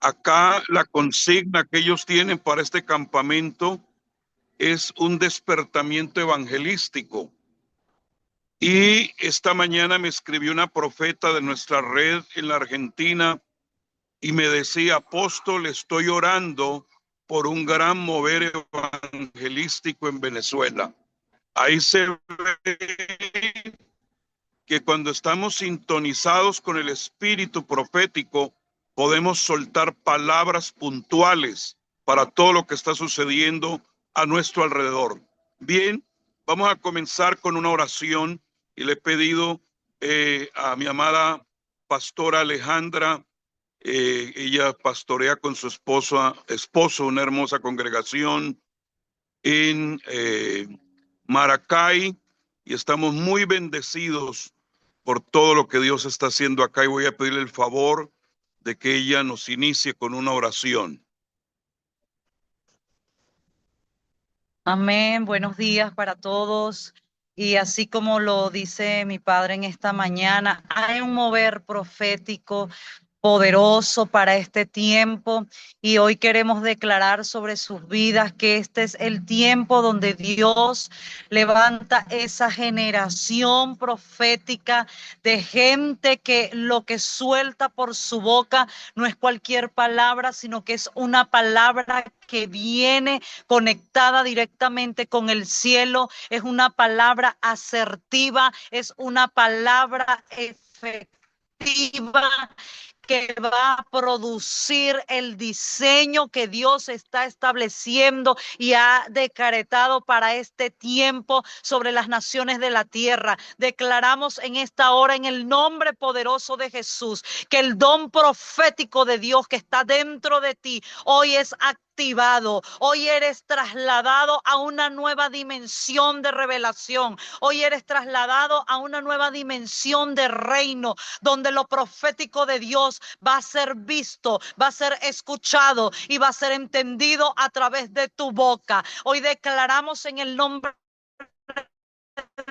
Acá la consigna que ellos tienen para este campamento es un despertamiento evangelístico. Y esta mañana me escribió una profeta de nuestra red en la Argentina y me decía: apóstol, estoy orando por un gran mover evangelístico en Venezuela. Ahí se ve que cuando estamos sintonizados con el espíritu profético, podemos soltar palabras puntuales para todo lo que está sucediendo a nuestro alrededor. Bien, vamos a comenzar con una oración y le he pedido a mi amada pastora Alejandra. Ella pastorea con su esposo una hermosa congregación en Maracay, y estamos muy bendecidos por todo lo que Dios está haciendo acá, y voy a pedirle el favor de que ella nos inicie con una oración. Amén, buenos días para todos. Y así como lo dice mi padre en esta mañana, hay un mover profético poderoso para este tiempo y hoy queremos declarar sobre sus vidas que este es el tiempo donde Dios levanta esa generación profética de gente que lo que suelta por su boca no es cualquier palabra, sino que es una palabra que viene conectada directamente con el cielo, es una palabra asertiva, es una palabra efectiva que va a producir el diseño que Dios está estableciendo y ha decretado para este tiempo sobre las naciones de la tierra. Declaramos en esta hora, en el nombre poderoso de Jesús, que el don profético de Dios que está dentro de ti hoy es activado. Hoy eres trasladado a una nueva dimensión de revelación. Hoy eres trasladado a una nueva dimensión de reino, donde lo profético de Dios va a ser visto, va a ser escuchado y va a ser entendido a través de tu boca. Hoy declaramos en el nombre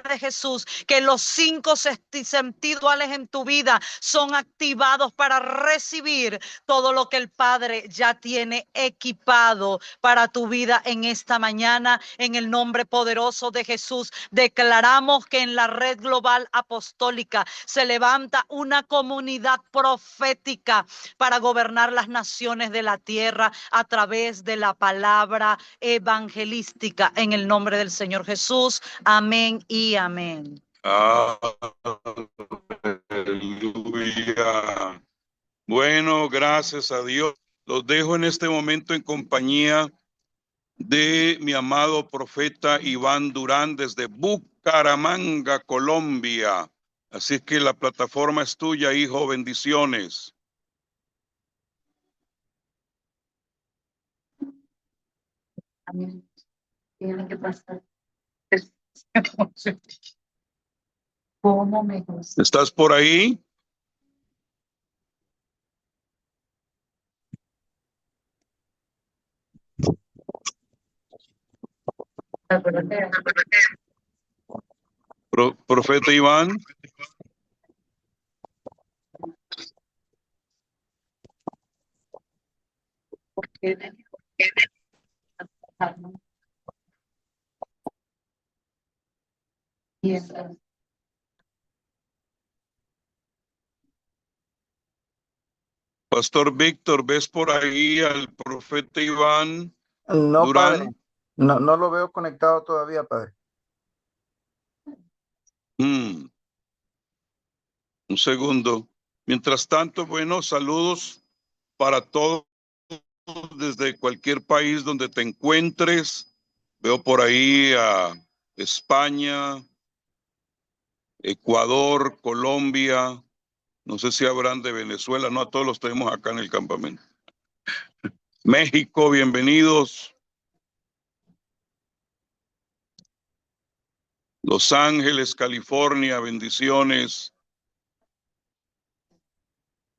de Jesús que los cinco sentidos en tu vida son activados para recibir todo lo que el Padre ya tiene equipado para tu vida en esta mañana. En el nombre poderoso de Jesús declaramos que en la red global apostólica se levanta una comunidad profética para gobernar las naciones de la tierra a través de la palabra evangelística en el nombre del Señor Jesús. Amén y amén. Aleluya. Bueno, gracias a Dios. Los dejo en este momento en compañía de mi amado profeta Iván Durán desde Bucaramanga, Colombia. Así que la plataforma es tuya, hijo. Bendiciones. Amén. Tiene que pasar. ¿Cómo me gusta? ¿Estás por ahí? Profeta Iván. Pastor Víctor, ¿ves por ahí al profeta Iván No, padre, Durán? no lo veo conectado todavía, padre. Un segundo. Mientras tanto, bueno, saludos para todos desde cualquier país donde te encuentres. Veo por ahí a España, Ecuador, Colombia. No sé si habrán de Venezuela. No, a todos los tenemos acá en el campamento. México, bienvenidos. Los Ángeles, California, bendiciones.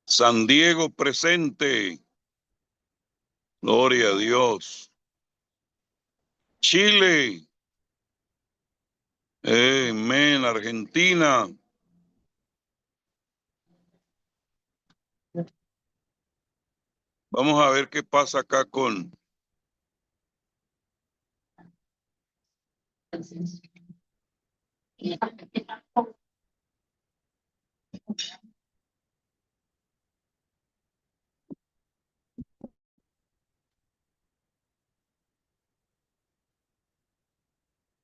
San Diego presente. Gloria a Dios. Chile. Amén. Argentina. Vamos a ver qué pasa acá con...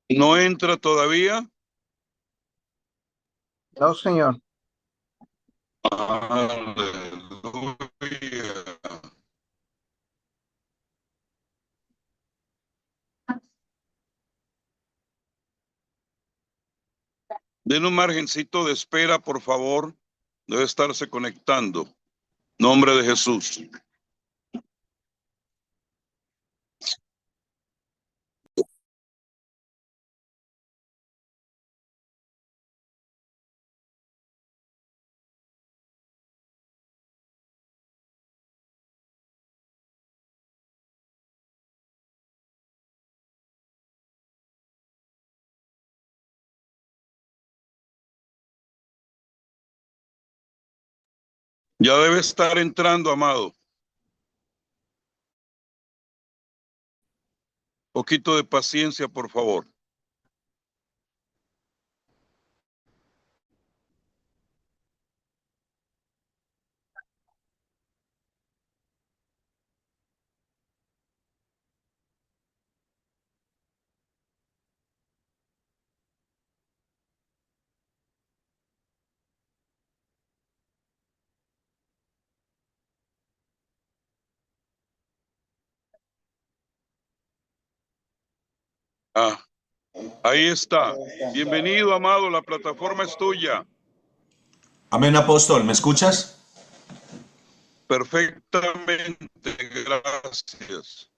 ¿No entra todavía? No, señor. Aleluya. Den un margencito de espera, por favor. Debe estarse conectando. Nombre de Jesús. Ya debe estar entrando, amado. Poquito de paciencia, por favor. Ah, ahí está. Bienvenido, amado. La plataforma es tuya. Amén, apóstol, ¿me escuchas? Perfectamente. Gracias.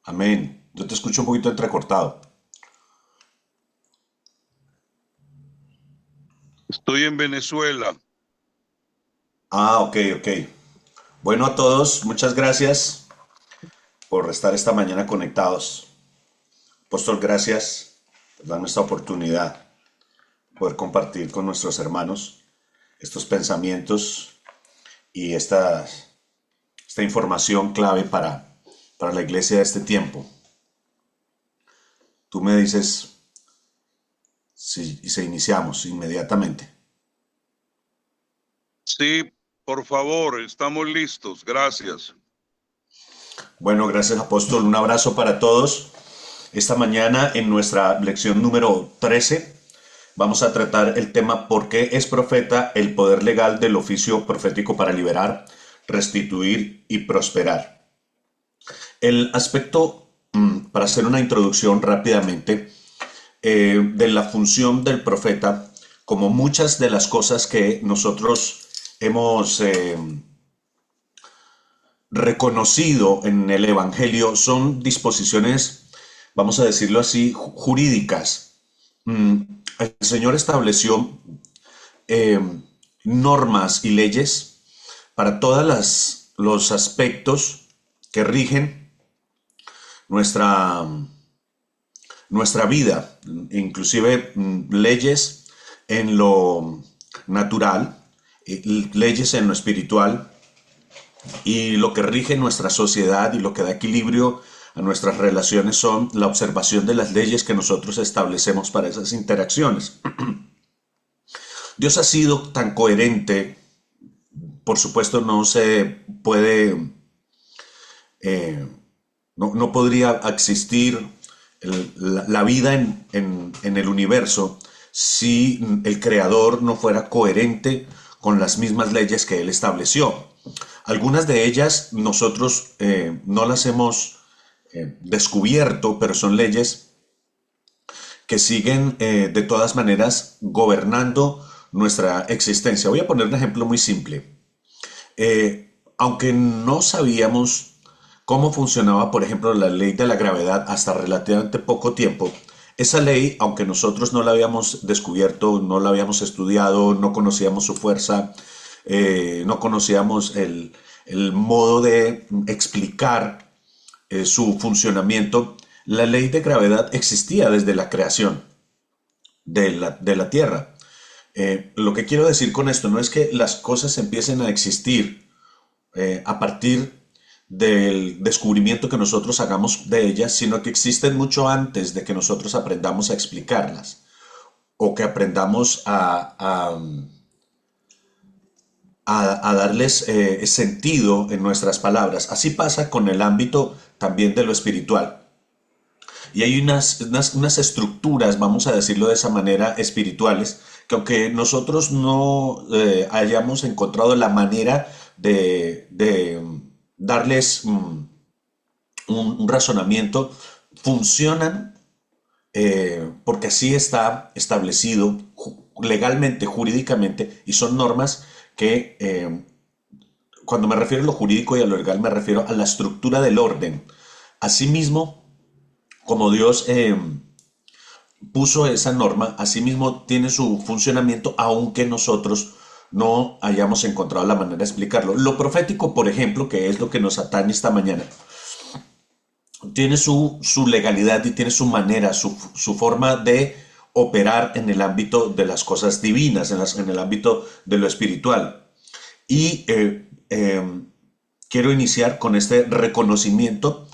Amén. Yo te escucho un poquito entrecortado. Estoy en Venezuela. Ok. Bueno, a todos, muchas gracias por estar esta mañana conectados. Apóstol, gracias por darme esta oportunidad de poder compartir con nuestros hermanos estos pensamientos y esta información clave para la iglesia de este tiempo. Tú me dices si iniciamos inmediatamente. Sí, por favor, estamos listos. Gracias. Bueno, gracias, apóstol. Un abrazo para todos. Esta mañana en nuestra lección número 13 vamos a tratar el tema ¿por qué es profeta el poder legal del oficio profético para liberar, restituir y prosperar? El aspecto, para hacer una introducción rápidamente, de la función del profeta, como muchas de las cosas que nosotros hemos reconocido en el Evangelio, son disposiciones, vamos a decirlo así, jurídicas. El Señor estableció normas y leyes para todos los aspectos que rigen nuestra vida, inclusive leyes en lo natural, leyes en lo espiritual, y lo que rige nuestra sociedad y lo que da equilibrio a nuestras relaciones son la observación de las leyes que nosotros establecemos para esas interacciones. Dios ha sido tan coherente, por supuesto no se puede, no podría existir la vida en el universo si el Creador no fuera coherente con las mismas leyes que Él estableció. Algunas de ellas nosotros no las hemos descubierto, pero son leyes que siguen de todas maneras gobernando nuestra existencia. Voy a poner un ejemplo muy simple. Aunque no sabíamos cómo funcionaba, por ejemplo, la ley de la gravedad hasta relativamente poco tiempo, esa ley, aunque nosotros no la habíamos descubierto, no la habíamos estudiado, no conocíamos su fuerza, no conocíamos el modo de explicar su funcionamiento, la ley de gravedad existía desde la creación de la Tierra. Lo que quiero decir con esto no es que las cosas empiecen a existir a partir del descubrimiento que nosotros hagamos de ellas, sino que existen mucho antes de que nosotros aprendamos a explicarlas o que aprendamos a darles sentido en nuestras palabras. Así pasa con el ámbito también de lo espiritual. Y hay unas estructuras, vamos a decirlo de esa manera, espirituales, que aunque nosotros no hayamos encontrado la manera de darles un razonamiento, funcionan porque así está establecido legalmente, jurídicamente, y son normas que, cuando me refiero a lo jurídico y a lo legal, me refiero a la estructura del orden. Asimismo, como Dios puso esa norma, asimismo tiene su funcionamiento, aunque nosotros no hayamos encontrado la manera de explicarlo. Lo profético, por ejemplo, que es lo que nos atañe esta mañana, tiene su legalidad y tiene su manera, su forma de operar en el ámbito de las cosas divinas, en el ámbito de lo espiritual. Y quiero iniciar con este reconocimiento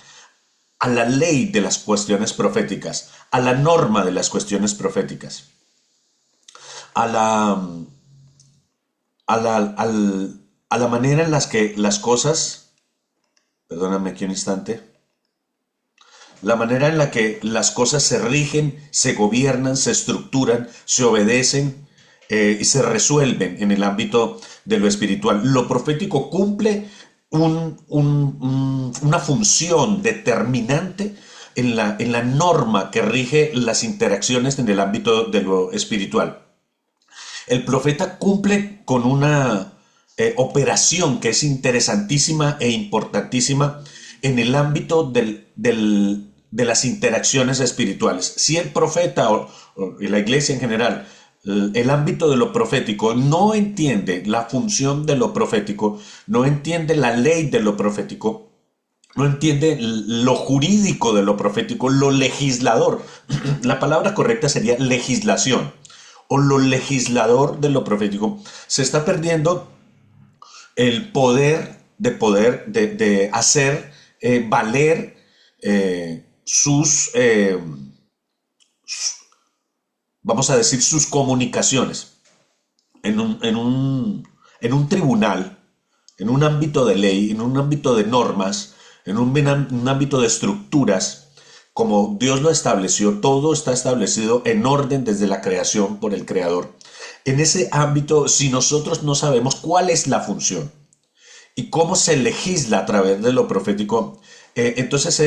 a la ley de las cuestiones proféticas, a la norma de las cuestiones proféticas, a la manera en las que las cosas, perdóname aquí un instante, la manera en la que las cosas se rigen, se gobiernan, se estructuran, se obedecen y se resuelven en el ámbito de lo espiritual. Lo profético cumple una función determinante en la norma que rige las interacciones en el ámbito de lo espiritual. El profeta cumple con una operación que es interesantísima e importantísima en el ámbito de las interacciones espirituales. Si el profeta o la iglesia en general, el ámbito de lo profético, no entiende la función de lo profético, no entiende la ley de lo profético, no entiende lo jurídico de lo profético, lo legislador, la palabra correcta sería legislación, o lo legislador de lo profético, se está perdiendo el poder de hacer valer vamos a decir, sus comunicaciones en un tribunal, en un ámbito de ley, en un ámbito de normas, en un ámbito de estructuras, como Dios lo estableció. Todo está establecido en orden desde la creación por el Creador. En ese ámbito, si nosotros no sabemos cuál es la función y cómo se legisla a través de lo profético, entonces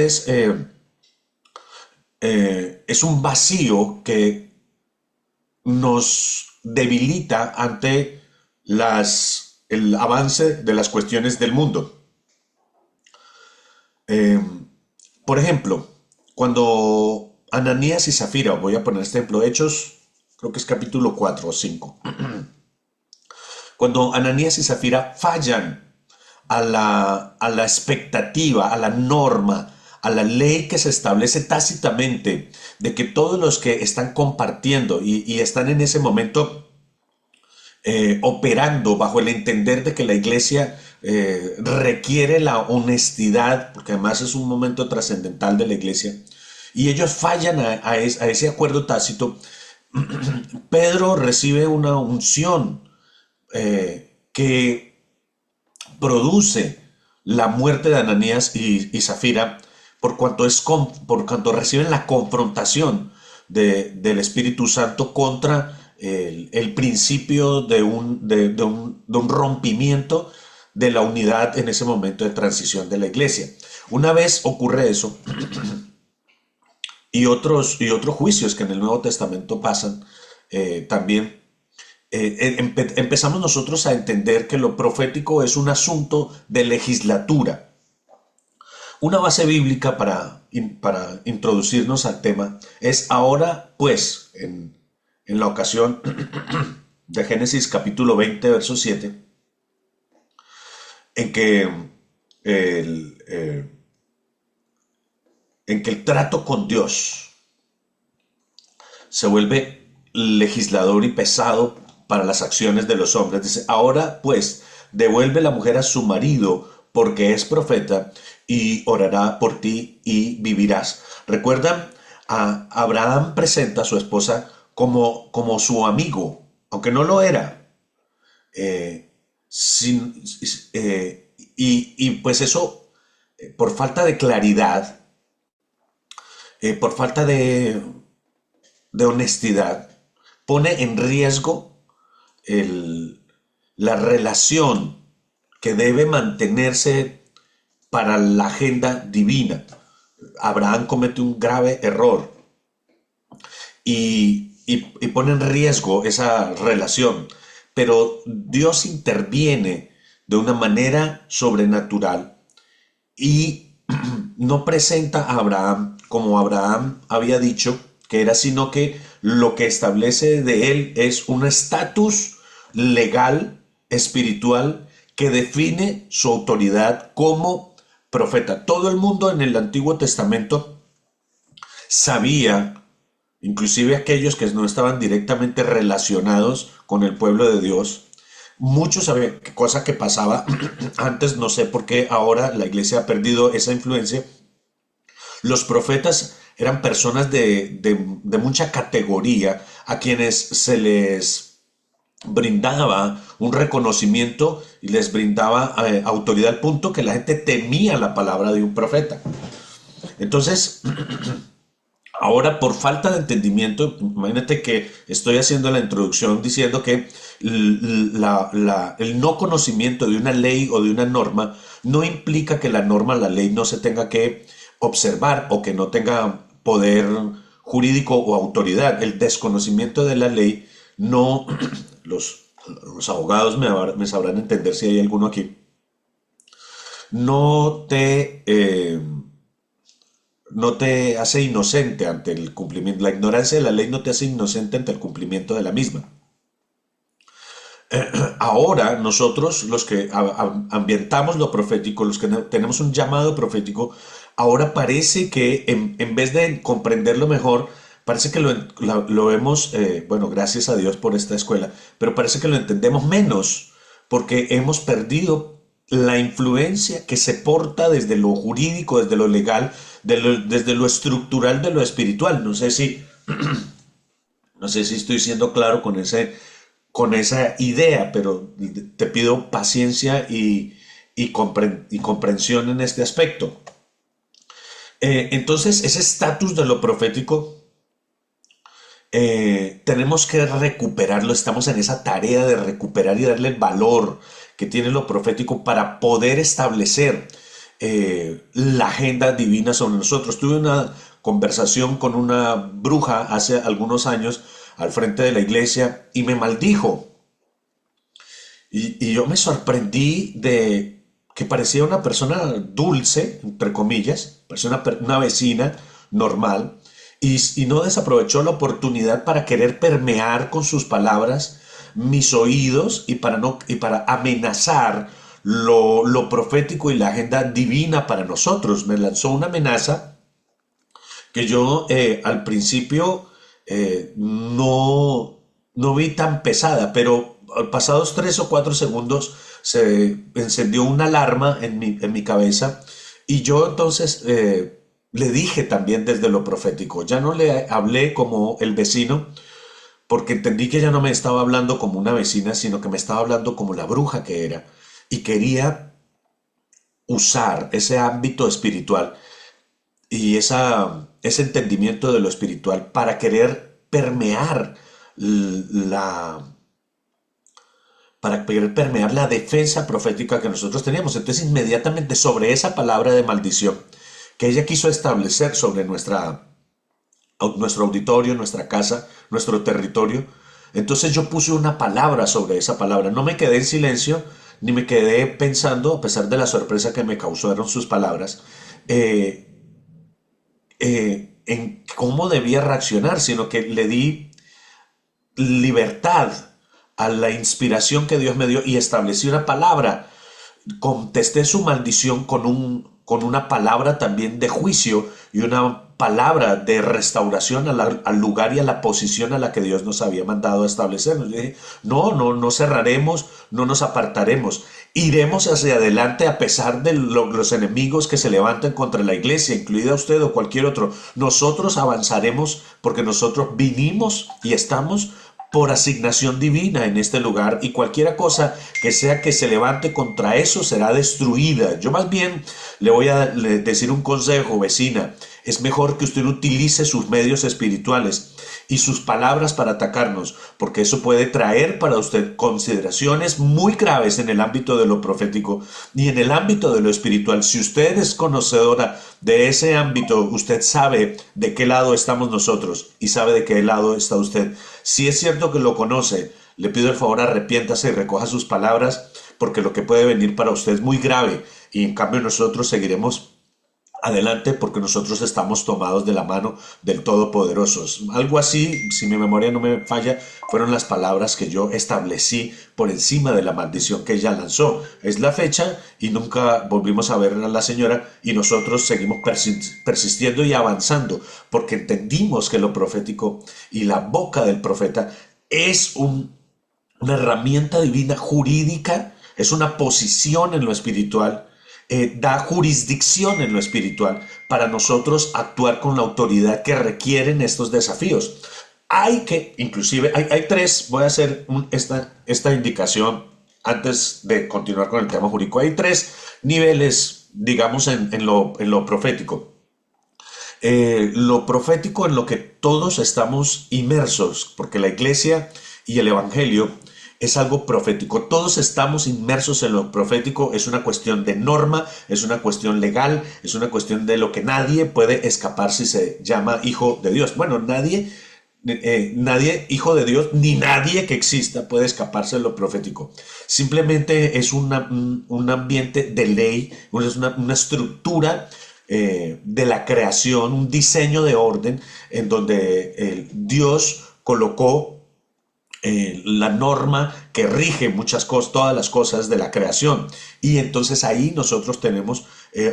es un vacío que nos debilita ante el avance de las cuestiones del mundo. Por ejemplo, cuando Ananías y Zafira, voy a poner este ejemplo, Hechos, creo que es capítulo 4 o 5, cuando Ananías y Zafira fallan a la expectativa, a la norma, a la ley que se establece tácitamente de que todos los que están compartiendo y están en ese momento operando bajo el entender de que la iglesia requiere la honestidad, porque además es un momento trascendental de la iglesia, y ellos fallan a ese acuerdo tácito, Pedro recibe una unción que produce la muerte de Ananías y Zafira, por cuanto reciben la confrontación del Espíritu Santo contra el principio de un rompimiento de la unidad en ese momento de transición de la iglesia. Una vez ocurre eso, y otros juicios que en el Nuevo Testamento pasan también, empezamos nosotros a entender que lo profético es un asunto de legislatura. Una base bíblica para introducirnos al tema es ahora, pues, en la ocasión de Génesis capítulo 20, verso 7, en que el trato con Dios se vuelve legislador y pesado para las acciones de los hombres. Dice, ahora, pues, devuelve la mujer a su marido porque es profeta y orará por ti y vivirás. ¿Recuerdan? Abraham presenta a su esposa como su amigo, aunque no lo era. Eh, sin- y pues eso, por falta de claridad, por falta de honestidad, pone en riesgo la relación que debe mantenerse para la agenda divina. Abraham comete un grave error y pone en riesgo esa relación, pero Dios interviene de una manera sobrenatural y no presenta a Abraham como Abraham había dicho que era, sino que lo que establece de él es un estatus legal, espiritual, que define su autoridad como profeta. Todo el mundo en el Antiguo Testamento sabía, inclusive aquellos que no estaban directamente relacionados con el pueblo de Dios, muchos sabían, cosa que pasaba antes, no sé por qué ahora la iglesia ha perdido esa influencia. Los profetas eran personas de mucha categoría a quienes se les brindaba un reconocimiento y les brindaba autoridad al punto que la gente temía la palabra de un profeta. Entonces, ahora, por falta de entendimiento, imagínate que estoy haciendo la introducción diciendo que el no conocimiento de una ley o de una norma no implica que la norma, la ley, no se tenga que observar o que no tenga poder jurídico o autoridad. El desconocimiento de la ley no, los abogados me sabrán entender si hay alguno aquí, no te hace inocente ante el cumplimiento. La ignorancia de la ley no te hace inocente ante el cumplimiento de la misma. Ahora nosotros, los que ambientamos lo profético, los que tenemos un llamado profético, ahora parece que en vez de comprenderlo mejor, parece que lo vemos, bueno, gracias a Dios por esta escuela, pero parece que lo entendemos menos porque hemos perdido la influencia que se porta desde lo jurídico, desde lo legal, desde lo estructural de lo espiritual. No sé si estoy siendo claro con esa idea, pero te pido paciencia y comprensión en este aspecto. Entonces, ese estatus de lo profético tenemos que recuperarlo. Estamos en esa tarea de recuperar y darle el valor que tiene lo profético para poder establecer la agenda divina sobre nosotros. Tuve una conversación con una bruja hace algunos años al frente de la iglesia y me maldijo. Y yo me sorprendí de que parecía una persona dulce, entre comillas, parecía una vecina normal, y no desaprovechó la oportunidad para querer permear con sus palabras mis oídos y para amenazar lo profético y la agenda divina para nosotros. Me lanzó una amenaza que yo al principio no vi tan pesada, pero pasados 3 o 4 segundos se encendió una alarma en mi cabeza y yo entonces le dije también desde lo profético. Ya no le hablé como el vecino porque entendí que ella no me estaba hablando como una vecina, sino que me estaba hablando como la bruja que era, y quería usar ese ámbito espiritual y ese entendimiento de lo espiritual para querer permear la defensa profética que nosotros teníamos. Entonces, inmediatamente sobre esa palabra de maldición que ella quiso establecer sobre nuestro auditorio, nuestra casa, nuestro territorio, entonces yo puse una palabra sobre esa palabra. No me quedé en silencio, ni me quedé pensando, a pesar de la sorpresa que me causaron sus palabras, en cómo debía reaccionar, sino que le di libertad a la inspiración que Dios me dio y establecí una palabra. Contesté su maldición con una palabra también de juicio y una palabra de restauración al lugar y a la posición a la que Dios nos había mandado a establecernos. Le dije, no cerraremos, no nos apartaremos. Iremos hacia adelante a pesar de los enemigos que se levantan contra la iglesia, incluida usted o cualquier otro. Nosotros avanzaremos porque nosotros vinimos y estamos por asignación divina en este lugar, y cualquier cosa que sea que se levante contra eso será destruida. Yo más bien le voy a decir un consejo, vecina. Es mejor que usted utilice sus medios espirituales y sus palabras para atacarnos, porque eso puede traer para usted consideraciones muy graves en el ámbito de lo profético y en el ámbito de lo espiritual. Si usted es conocedora de ese ámbito, usted sabe de qué lado estamos nosotros y sabe de qué lado está usted. Si es cierto que lo conoce, le pido el favor, arrepiéntase y recoja sus palabras, porque lo que puede venir para usted es muy grave, y en cambio nosotros seguiremos adelante porque nosotros estamos tomados de la mano del Todopoderoso. Algo así, si mi memoria no me falla, fueron las palabras que yo establecí por encima de la maldición que ella lanzó. Es la fecha y nunca volvimos a ver a la señora, y nosotros seguimos persistiendo y avanzando porque entendimos que lo profético y la boca del profeta es una herramienta divina jurídica, es una posición en lo espiritual. Da jurisdicción en lo espiritual para nosotros actuar con la autoridad que requieren estos desafíos. Hay tres, voy a hacer esta indicación antes de continuar con el tema jurídico. Hay tres niveles, digamos, en lo profético. Lo profético en lo que todos estamos inmersos, porque la iglesia y el evangelio es algo profético. Todos estamos inmersos en lo profético. Es una cuestión de norma, es una cuestión legal, es una cuestión de lo que nadie puede escapar si se llama hijo de Dios. Bueno, nadie hijo de Dios, ni nadie que exista puede escaparse de lo profético. Simplemente es un ambiente de ley, es una estructura de la creación, un diseño de orden en donde Dios colocó la norma que rige muchas cosas, todas las cosas de la creación. Y entonces ahí nosotros tenemos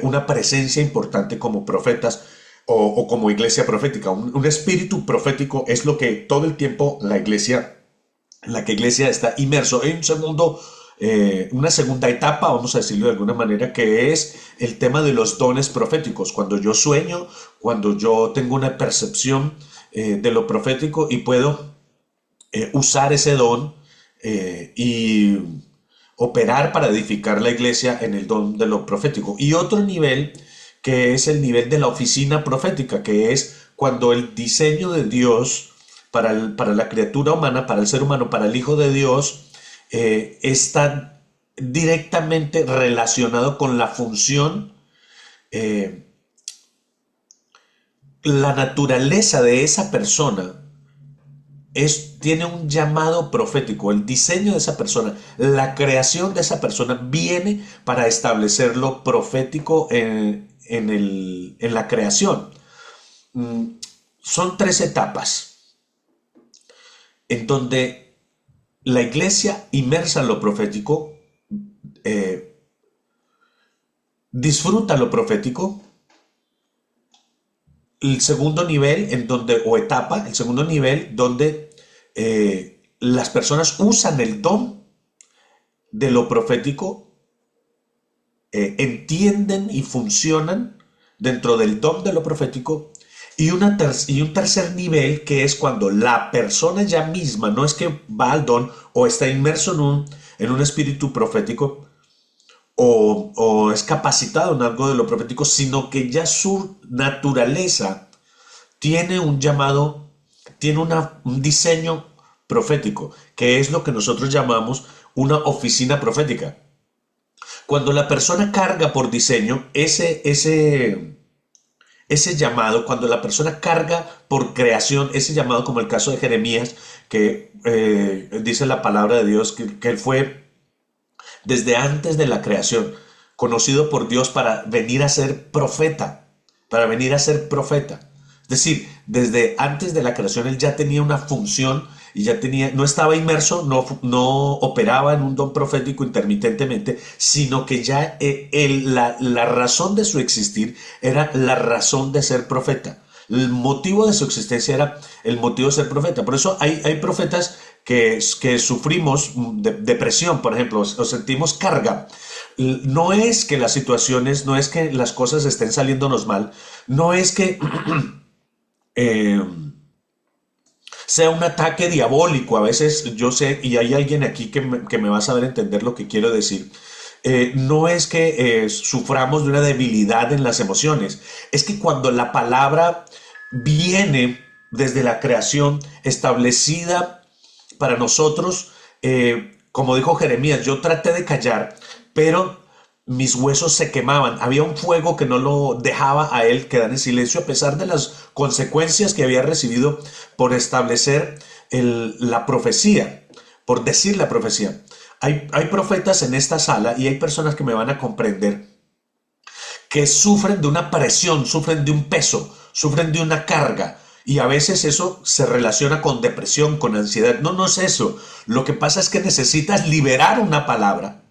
una presencia importante como profetas o como iglesia profética. Un espíritu profético es lo que todo el tiempo la iglesia está inmerso en una segunda etapa, vamos a decirlo de alguna manera, que es el tema de los dones proféticos. Cuando yo sueño, cuando yo tengo una percepción de lo profético y puedo usar ese don y operar para edificar la iglesia en el don de lo profético. Y otro nivel, que es el nivel de la oficina profética, que es cuando el diseño de Dios para la criatura humana, para el ser humano, para el Hijo de Dios, está directamente relacionado con la función, la naturaleza de esa persona. Tiene un llamado profético. El diseño de esa persona, la creación de esa persona viene para establecer lo profético en la creación. Son tres etapas en donde la iglesia inmersa en lo profético disfruta lo profético. El segundo nivel el segundo nivel donde las personas usan el don de lo profético, entienden y funcionan dentro del don de lo profético, y un tercer nivel, que es cuando la persona ya misma no es que va al don o está inmerso en un espíritu profético o es capacitado en algo de lo profético, sino que ya su naturaleza tiene un llamado, tiene un diseño profético, que es lo que nosotros llamamos una oficina profética. Cuando la persona carga por diseño ese llamado, cuando la persona carga por creación ese llamado, como el caso de Jeremías, que dice la palabra de Dios que él fue desde antes de la creación conocido por Dios para venir a ser profeta, Es decir, desde antes de la creación él ya tenía una función y no estaba inmerso, no operaba en un don profético intermitentemente, sino que ya la razón de su existir era la razón de ser profeta. El motivo de su existencia era el motivo de ser profeta. Por eso hay profetas que sufrimos depresión, por ejemplo, o sentimos carga. No es que las situaciones, no es que las cosas estén saliéndonos mal, no es que sea un ataque diabólico. A veces yo sé, y hay alguien aquí que me va a saber entender lo que quiero decir. No es que suframos de una debilidad en las emociones, es que cuando la palabra viene desde la creación establecida para nosotros, como dijo Jeremías, yo traté de callar, pero mis huesos se quemaban. Había un fuego que no lo dejaba a él quedar en silencio, a pesar de las consecuencias que había recibido por establecer la profecía, por decir la profecía. Hay profetas en esta sala y hay personas que me van a comprender que sufren de una presión, sufren de un peso, sufren de una carga. Y a veces eso se relaciona con depresión, con ansiedad. No, no es eso. Lo que pasa es que necesitas liberar una palabra.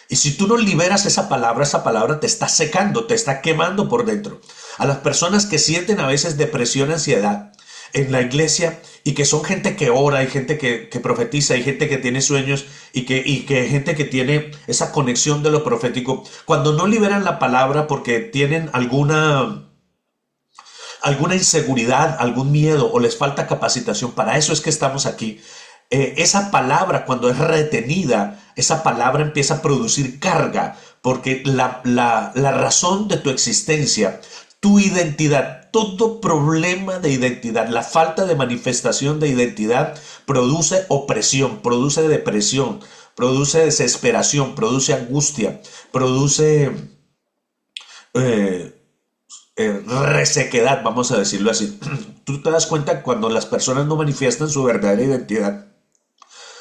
Y si tú no liberas esa palabra te está secando, te está quemando por dentro. A las personas que sienten a veces depresión, ansiedad en la iglesia y que son gente que ora, hay gente que profetiza, hay gente que tiene sueños y que gente que tiene esa conexión de lo profético, cuando no liberan la palabra porque tienen alguna inseguridad, algún miedo o les falta capacitación, para eso es que estamos aquí. Esa palabra, cuando es retenida, esa palabra empieza a producir carga, porque la razón de tu existencia, tu identidad, todo problema de identidad, la falta de manifestación de identidad produce opresión, produce depresión, produce desesperación, produce angustia, produce resequedad, vamos a decirlo así. Tú te das cuenta cuando las personas no manifiestan su verdadera identidad.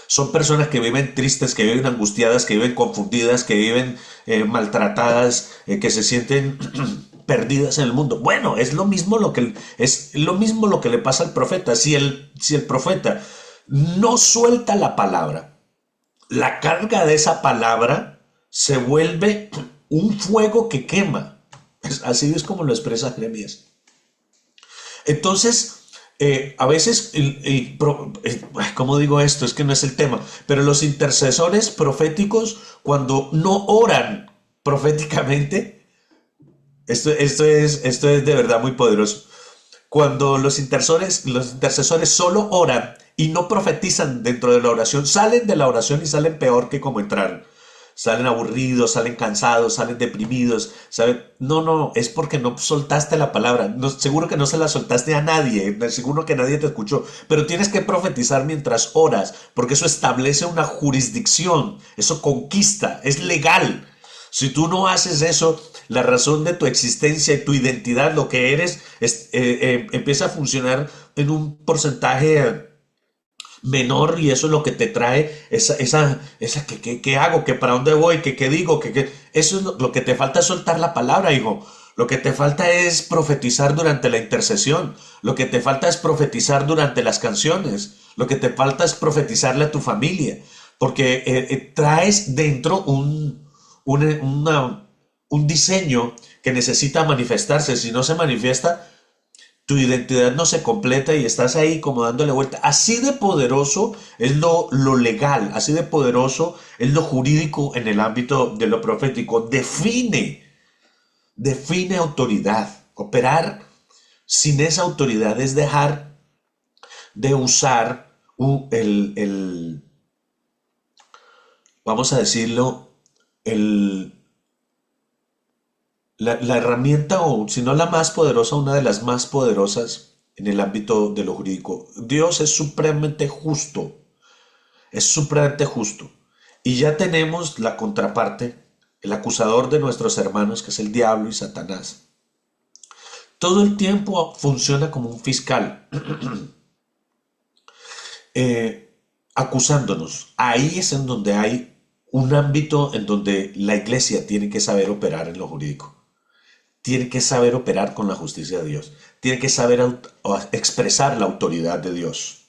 Son personas que viven tristes, que viven angustiadas, que viven confundidas, que viven maltratadas, que se sienten perdidas en el mundo. Bueno, es lo mismo lo que le pasa al profeta. Si el profeta no suelta la palabra, la carga de esa palabra se vuelve un fuego que quema. Así es como lo expresa Jeremías. Entonces, a veces, ¿cómo digo esto? Es que no es el tema, pero los intercesores proféticos, cuando no oran proféticamente, esto es de verdad muy poderoso. Cuando los intercesores solo oran y no profetizan dentro de la oración, salen de la oración y salen peor que como entraron. Salen aburridos, salen cansados, salen deprimidos, ¿saben? No, es porque no soltaste la palabra. No, seguro que no se la soltaste a nadie, seguro que nadie te escuchó, pero tienes que profetizar mientras oras, porque eso establece una jurisdicción, eso conquista, es legal. Si tú no haces eso, la razón de tu existencia y tu identidad, lo que eres, empieza a funcionar en un porcentaje menor, y eso es lo que te trae esa ¿qué hago? ¿Qué para dónde voy? ¿Qué digo? Eso es lo que te falta, es soltar la palabra, hijo. Lo que te falta es profetizar durante la intercesión. Lo que te falta es profetizar durante las canciones. Lo que te falta es profetizarle a tu familia. Porque traes dentro un diseño que necesita manifestarse. Si no se manifiesta, tu identidad no se completa y estás ahí como dándole vuelta. Así de poderoso es lo legal, así de poderoso es lo jurídico en el ámbito de lo profético. Define autoridad. Operar sin esa autoridad es dejar de usar vamos a decirlo, la herramienta, o si no la más poderosa, una de las más poderosas en el ámbito de lo jurídico. Dios es supremamente justo, y ya tenemos la contraparte, el acusador de nuestros hermanos, que es el diablo y Satanás. Todo el tiempo funciona como un fiscal, acusándonos. Ahí es en donde hay un ámbito en donde la iglesia tiene que saber operar en lo jurídico. Tiene que saber operar con la justicia de Dios. Tiene que saber expresar la autoridad de Dios.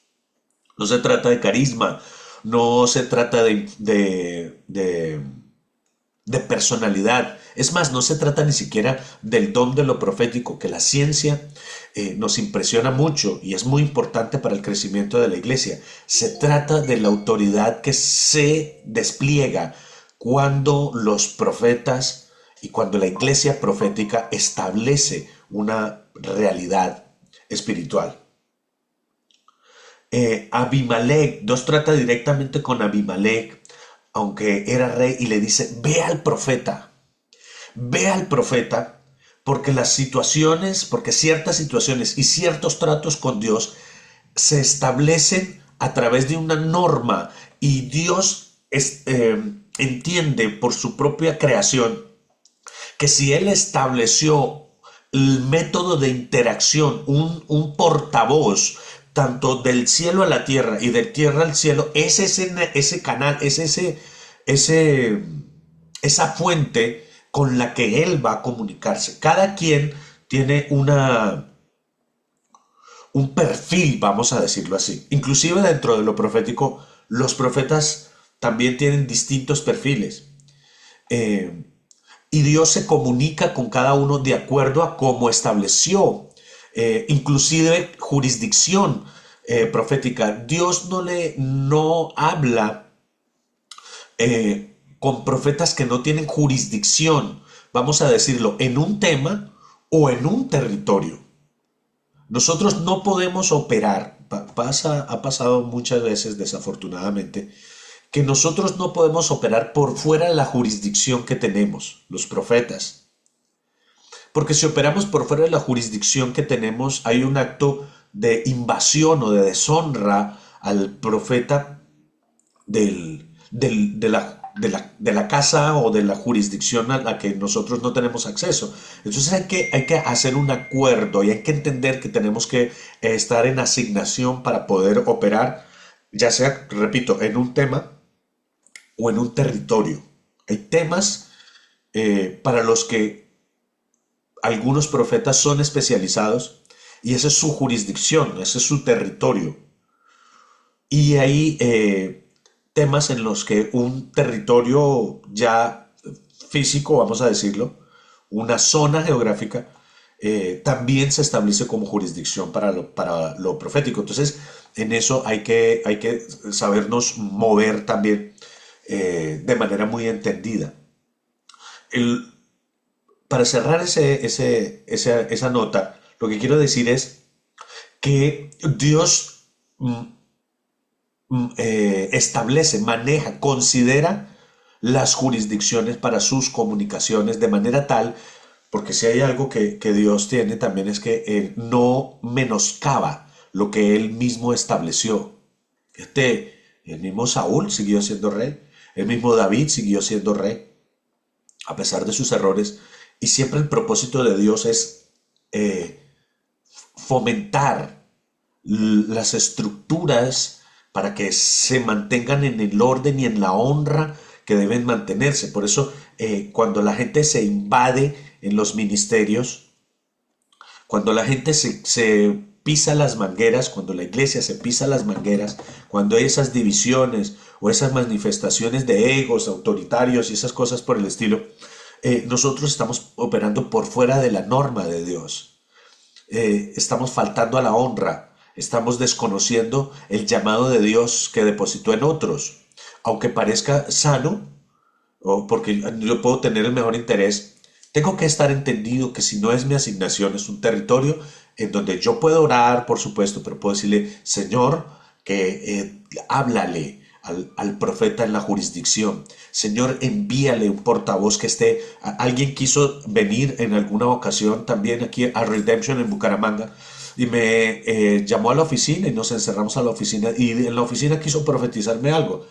No se trata de carisma. No se trata de personalidad. Es más, no se trata ni siquiera del don de lo profético, que la ciencia nos impresiona mucho y es muy importante para el crecimiento de la iglesia. Se trata de la autoridad que se despliega cuando los profetas y cuando la iglesia profética establece una realidad espiritual. Abimelech, Dios trata directamente con Abimelech, aunque era rey, y le dice, ve al profeta, porque las situaciones, porque ciertas situaciones y ciertos tratos con Dios se establecen a través de una norma, y Dios entiende por su propia creación que si Él estableció el método de interacción, un portavoz, tanto del cielo a la tierra y de tierra al cielo, es ese canal, es esa fuente con la que Él va a comunicarse. Cada quien tiene un perfil, vamos a decirlo así. Inclusive dentro de lo profético, los profetas también tienen distintos perfiles. Y Dios se comunica con cada uno de acuerdo a cómo estableció, inclusive jurisdicción profética. Dios no habla con profetas que no tienen jurisdicción, vamos a decirlo, en un tema o en un territorio. Nosotros no podemos operar, ha pasado muchas veces desafortunadamente, que nosotros no podemos operar por fuera de la jurisdicción que tenemos, los profetas. Porque si operamos por fuera de la jurisdicción que tenemos, hay un acto de invasión o de deshonra al profeta de la casa o de la jurisdicción a la que nosotros no tenemos acceso. Entonces hay que hacer un acuerdo y hay que entender que tenemos que estar en asignación para poder operar, ya sea, repito, en un tema o en un territorio. Hay temas para los que algunos profetas son especializados y esa es su jurisdicción, ese es su territorio. Y hay temas en los que un territorio ya físico, vamos a decirlo, una zona geográfica, también se establece como jurisdicción para lo profético. Entonces, en eso hay que sabernos mover también de manera muy entendida. Para cerrar esa nota, lo que quiero decir es que Dios establece, maneja, considera las jurisdicciones para sus comunicaciones de manera tal, porque si hay algo que Dios tiene también es que Él no menoscaba lo que Él mismo estableció. Fíjate, el mismo Saúl siguió siendo rey, el mismo David siguió siendo rey, a pesar de sus errores, y siempre el propósito de Dios es fomentar las estructuras para que se mantengan en el orden y en la honra que deben mantenerse. Por eso, cuando la gente se invade en los ministerios, cuando la gente se pisa las mangueras, cuando la iglesia se pisa las mangueras, cuando hay esas divisiones o esas manifestaciones de egos autoritarios y esas cosas por el estilo, nosotros estamos operando por fuera de la norma de Dios. Estamos faltando a la honra, estamos desconociendo el llamado de Dios que depositó en otros. Aunque parezca sano, o porque yo puedo tener el mejor interés, tengo que estar entendido que si no es mi asignación, es un territorio en donde yo puedo orar, por supuesto, pero puedo decirle, Señor, que háblale al profeta en la jurisdicción. Señor, envíale un portavoz que esté. Alguien quiso venir en alguna ocasión también aquí a Redemption en Bucaramanga y me llamó a la oficina y nos encerramos a la oficina y en la oficina quiso profetizarme algo.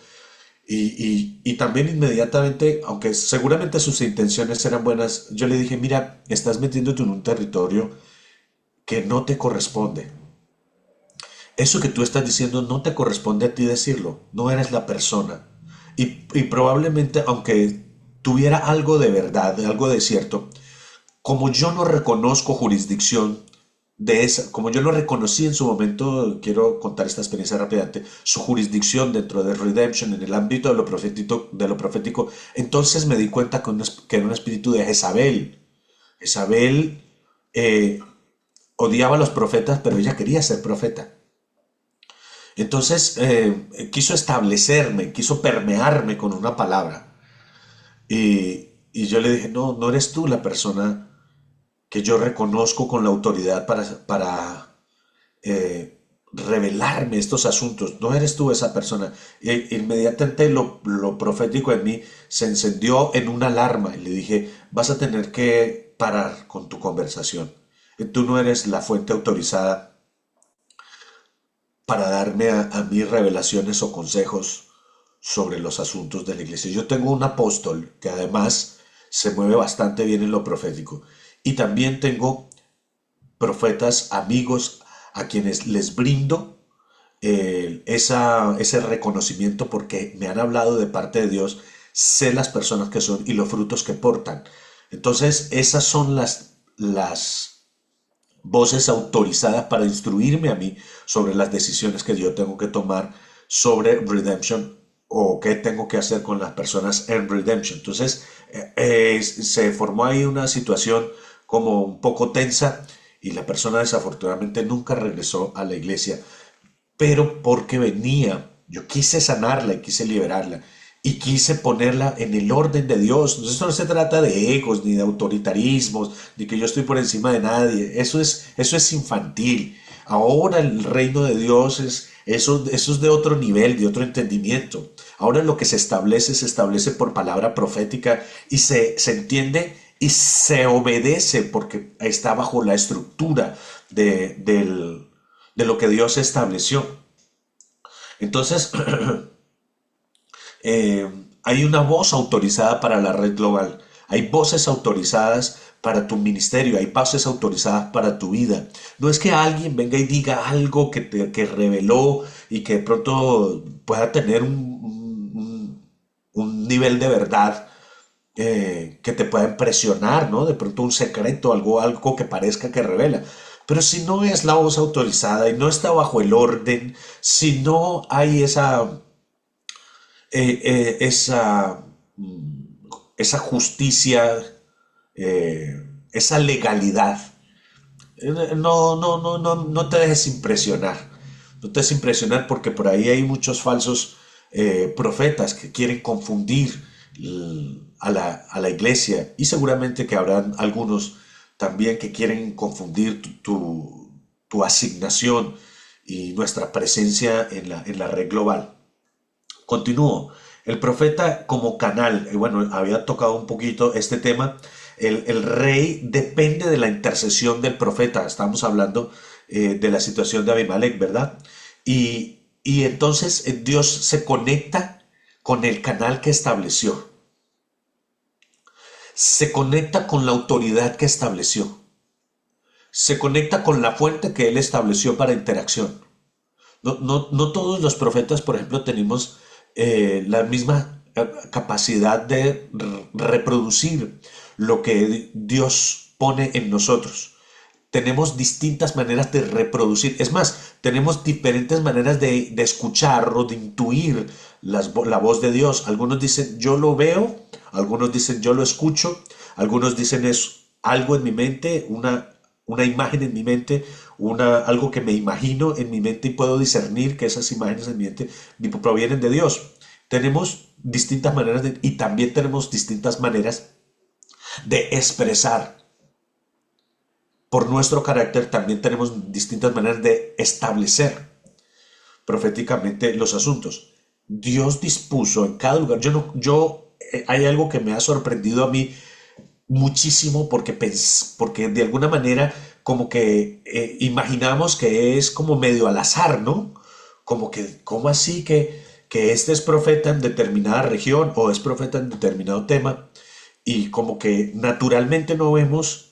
Y también inmediatamente, aunque seguramente sus intenciones eran buenas, yo le dije, mira, estás metiéndote en un territorio que no te corresponde. Eso que tú estás diciendo no te corresponde a ti decirlo, no eres la persona. Y probablemente, aunque tuviera algo de verdad, algo de cierto, como yo no reconozco jurisdicción de esa, como yo lo reconocí en su momento, quiero contar esta experiencia rápidamente, su jurisdicción dentro de Redemption en el ámbito de lo profético, entonces me di cuenta que era un espíritu de Jezabel. Jezabel odiaba a los profetas, pero ella quería ser profeta. Entonces quiso establecerme, quiso permearme con una palabra. Y yo le dije, no, no eres tú la persona que yo reconozco con la autoridad para revelarme estos asuntos. No eres tú esa persona. E inmediatamente lo profético en mí se encendió en una alarma y le dije, vas a tener que parar con tu conversación. Tú no eres la fuente autorizada para darme a mí revelaciones o consejos sobre los asuntos de la iglesia. Yo tengo un apóstol que además se mueve bastante bien en lo profético. Y también tengo profetas, amigos, a quienes les brindo ese reconocimiento porque me han hablado de parte de Dios, sé las personas que son y los frutos que portan. Entonces, esas son las voces autorizadas para instruirme a mí sobre las decisiones que yo tengo que tomar sobre Redemption o qué tengo que hacer con las personas en Redemption. Entonces, se formó ahí una situación como un poco tensa y la persona desafortunadamente nunca regresó a la iglesia, pero porque venía, yo quise sanarla y quise liberarla y quise ponerla en el orden de Dios. Entonces, esto no se trata de egos ni de autoritarismos, ni que yo estoy por encima de nadie. Eso es infantil. Ahora el reino de Dios eso es de otro nivel, de otro entendimiento. Ahora lo que se establece por palabra profética y se entiende y se obedece porque está bajo la estructura de lo que Dios estableció. Entonces, hay una voz autorizada para la red global. Hay voces autorizadas para tu ministerio, hay voces autorizadas para tu vida. No es que alguien venga y diga algo que reveló y que de pronto pueda tener un nivel de verdad que te pueda impresionar, ¿no? De pronto un secreto, algo que parezca que revela. Pero si no es la voz autorizada y no está bajo el orden, si no hay esa justicia, esa legalidad, no te dejes impresionar. No te dejes impresionar porque por ahí hay muchos falsos profetas que quieren confundir a la iglesia y seguramente que habrán algunos también que quieren confundir tu asignación y nuestra presencia en la red global. Continúo. El profeta como canal, bueno, había tocado un poquito este tema. El rey depende de la intercesión del profeta. Estamos hablando de la situación de Abimelech, ¿verdad? Y entonces Dios se conecta con el canal que estableció. Se conecta con la autoridad que estableció. Se conecta con la fuente que él estableció para interacción. No todos los profetas, por ejemplo, tenemos la misma capacidad de reproducir lo que Dios pone en nosotros. Tenemos distintas maneras de reproducir. Es más, tenemos diferentes maneras de escuchar o de intuir la voz de Dios. Algunos dicen, yo lo veo. Algunos dicen, yo lo escucho. Algunos dicen, es algo en mi mente, una imagen en mi mente, algo que me imagino en mi mente y puedo discernir que esas imágenes en mi mente provienen de Dios. Tenemos distintas maneras y también tenemos distintas maneras de expresar. Por nuestro carácter también tenemos distintas maneras de establecer proféticamente los asuntos. Dios dispuso en cada lugar. Hay algo que me ha sorprendido a mí muchísimo porque de alguna manera como que imaginamos que es como medio al azar, ¿no? ¿Cómo así que este es profeta en determinada región o es profeta en determinado tema? Y como que naturalmente no vemos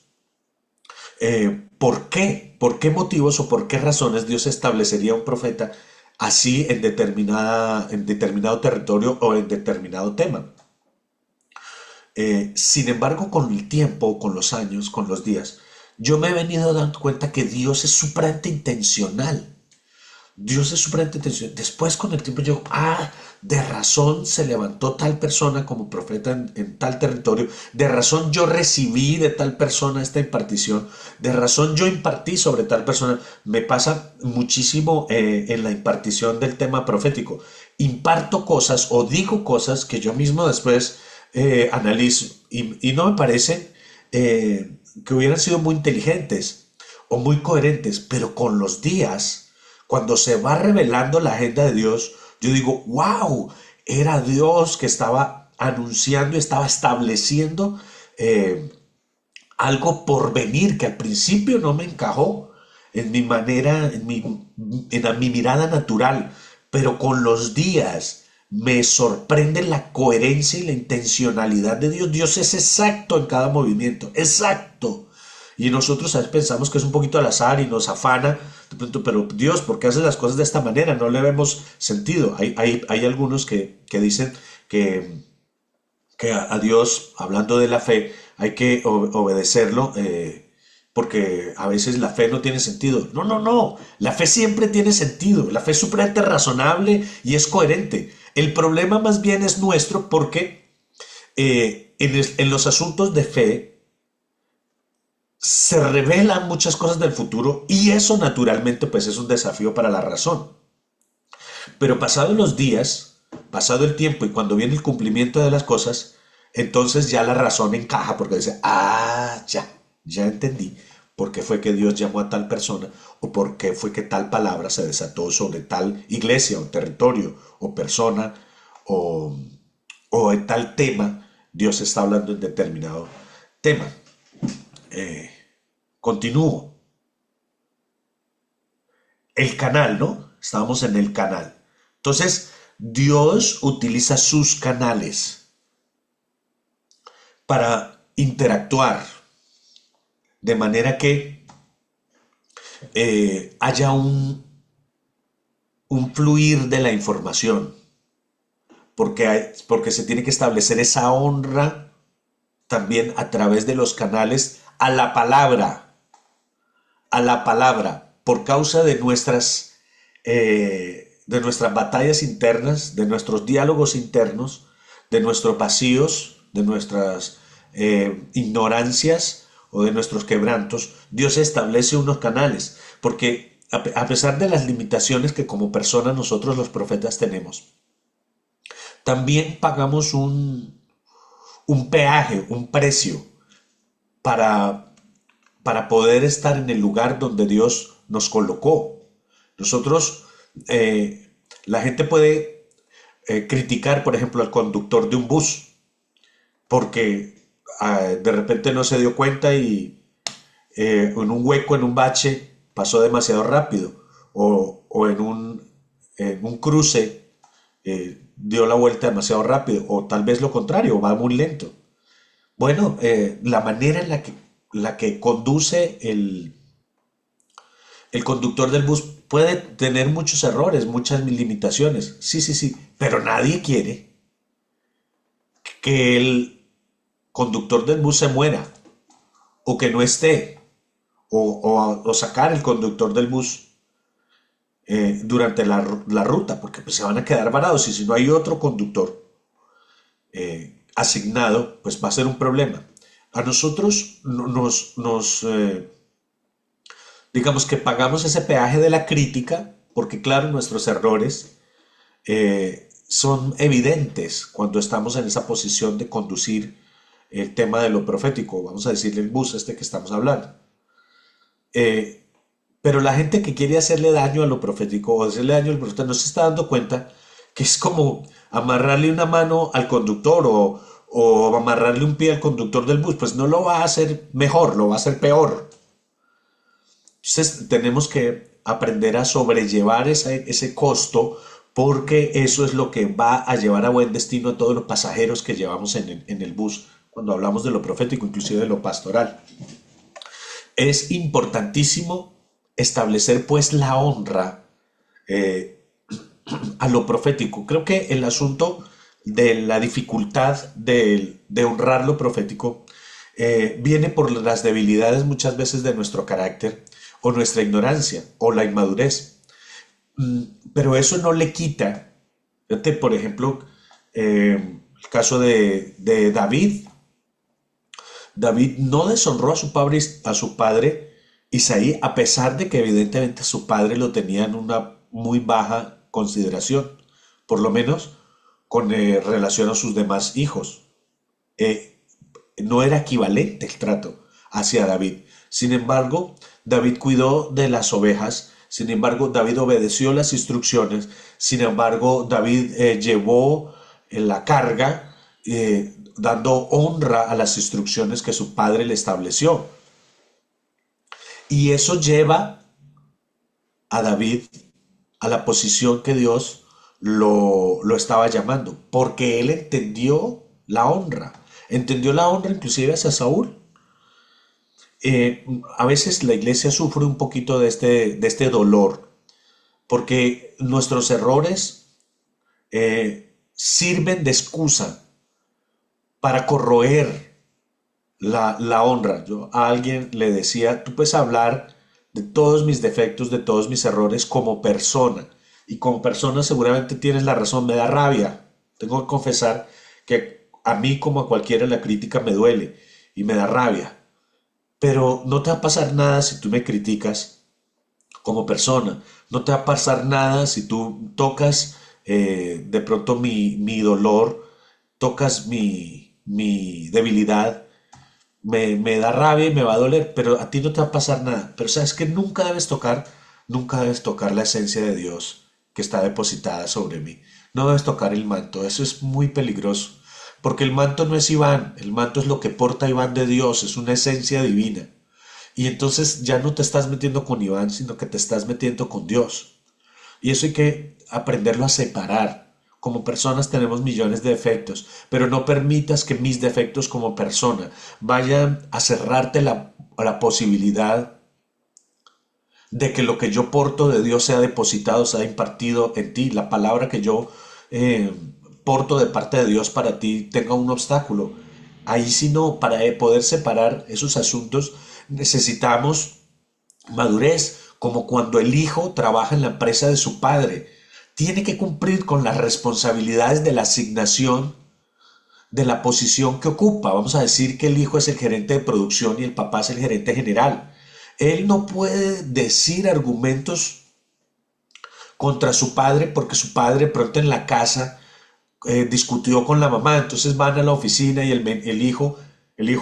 por qué motivos o por qué razones Dios establecería un profeta así en determinado territorio o en determinado tema. Sin embargo, con el tiempo, con los años, con los días, yo me he venido dando cuenta que Dios es supremamente intencional. Dios es supremamente intencional. Después con el tiempo yo, de razón se levantó tal persona como profeta en tal territorio, de razón yo recibí de tal persona esta impartición, de razón yo impartí sobre tal persona. Me pasa muchísimo en la impartición del tema profético. Imparto cosas o digo cosas que yo mismo después analizo y no me parece que hubieran sido muy inteligentes o muy coherentes, pero con los días, cuando se va revelando la agenda de Dios, yo digo, wow, era Dios que estaba anunciando, estaba estableciendo algo por venir que al principio no me encajó en mi manera, mi mirada natural, pero con los días me sorprende la coherencia y la intencionalidad de Dios. Dios es exacto en cada movimiento, exacto. Y nosotros a veces pensamos que es un poquito al azar y nos afana, de pronto, pero Dios, ¿por qué hace las cosas de esta manera? No le vemos sentido. Hay algunos que dicen que a Dios, hablando de la fe, hay que obedecerlo porque a veces la fe no tiene sentido. No, no, no. La fe siempre tiene sentido. La fe es supremamente razonable y es coherente. El problema más bien es nuestro porque en los asuntos de fe se revelan muchas cosas del futuro y eso naturalmente pues es un desafío para la razón. Pero pasados los días, pasado el tiempo y cuando viene el cumplimiento de las cosas, entonces ya la razón encaja porque dice, ya entendí por qué fue que Dios llamó a tal persona o por qué fue que tal palabra se desató sobre tal iglesia o territorio o persona o en tal tema. Dios está hablando en determinado tema. Continúo. El canal, ¿no? Estábamos en el canal. Entonces, Dios utiliza sus canales para interactuar de manera que haya un fluir de la información, porque se tiene que establecer esa honra también a través de los canales a la palabra, por causa de nuestras batallas internas, de nuestros diálogos internos, de nuestros vacíos, de nuestras ignorancias o de nuestros quebrantos. Dios establece unos canales, porque a pesar de las limitaciones que como personas nosotros los profetas tenemos, también pagamos un peaje, un precio para poder estar en el lugar donde Dios nos colocó. Nosotros, la gente puede criticar, por ejemplo, al conductor de un bus, porque de repente no se dio cuenta y en un hueco, en un bache, pasó demasiado rápido, o en un cruce dio la vuelta demasiado rápido, o tal vez lo contrario, va muy lento. Bueno, la manera en la que conduce el conductor del bus puede tener muchos errores, muchas limitaciones. Sí, pero nadie quiere que el conductor del bus se muera o que no esté o sacar el conductor del bus durante la ruta, porque pues se van a quedar varados y si no hay otro conductor asignado, pues va a ser un problema. A nosotros digamos que pagamos ese peaje de la crítica, porque claro, nuestros errores son evidentes cuando estamos en esa posición de conducir el tema de lo profético, vamos a decirle el bus que estamos hablando. Pero la gente que quiere hacerle daño a lo profético o hacerle daño al profeta no se está dando cuenta que es como amarrarle una mano al conductor o amarrarle un pie al conductor del bus, pues no lo va a hacer mejor, lo va a hacer peor. Entonces tenemos que aprender a sobrellevar ese costo, porque eso es lo que va a llevar a buen destino a todos los pasajeros que llevamos en el bus, cuando hablamos de lo profético, inclusive de lo pastoral. Es importantísimo establecer pues la honra a lo profético. Creo que el asunto de la dificultad de honrar lo profético viene por las debilidades muchas veces de nuestro carácter o nuestra ignorancia o la inmadurez. Pero eso no le quita, fíjate, por ejemplo, el caso de David. David no deshonró a su padre Isaí, a pesar de que evidentemente su padre lo tenía en una muy baja consideración, por lo menos con relación a sus demás hijos. No era equivalente el trato hacia David. Sin embargo, David cuidó de las ovejas, sin embargo, David obedeció las instrucciones, sin embargo, David llevó la carga, dando honra a las instrucciones que su padre le estableció. Y eso lleva a David a la posición que Dios lo estaba llamando, porque él entendió la honra. Entendió la honra inclusive hacia Saúl. A veces la iglesia sufre un poquito de este dolor, porque nuestros errores sirven de excusa para corroer la honra. Yo a alguien le decía, tú puedes hablar de todos mis defectos, de todos mis errores como persona, y como persona seguramente tienes la razón, me da rabia. Tengo que confesar que a mí como a cualquiera la crítica me duele y me da rabia. Pero no te va a pasar nada si tú me criticas como persona. No te va a pasar nada si tú tocas de pronto mi dolor, tocas mi debilidad. Me da rabia y me va a doler, pero a ti no te va a pasar nada. Pero sabes que nunca debes tocar la esencia de Dios que está depositada sobre mí. No debes tocar el manto, eso es muy peligroso. Porque el manto no es Iván, el manto es lo que porta Iván de Dios, es una esencia divina. Y entonces ya no te estás metiendo con Iván, sino que te estás metiendo con Dios. Y eso hay que aprenderlo a separar. Como personas tenemos millones de defectos, pero no permitas que mis defectos como persona vayan a cerrarte la posibilidad de que lo que yo porto de Dios sea depositado, sea impartido en ti. La palabra que yo porto de parte de Dios para ti tenga un obstáculo. Ahí sí no, para poder separar esos asuntos necesitamos madurez, como cuando el hijo trabaja en la empresa de su padre. Tiene que cumplir con las responsabilidades de la asignación de la posición que ocupa. Vamos a decir que el hijo es el gerente de producción y el papá es el gerente general. Él no puede decir argumentos contra su padre porque su padre pronto en la casa discutió con la mamá. Entonces van a la oficina y el hijo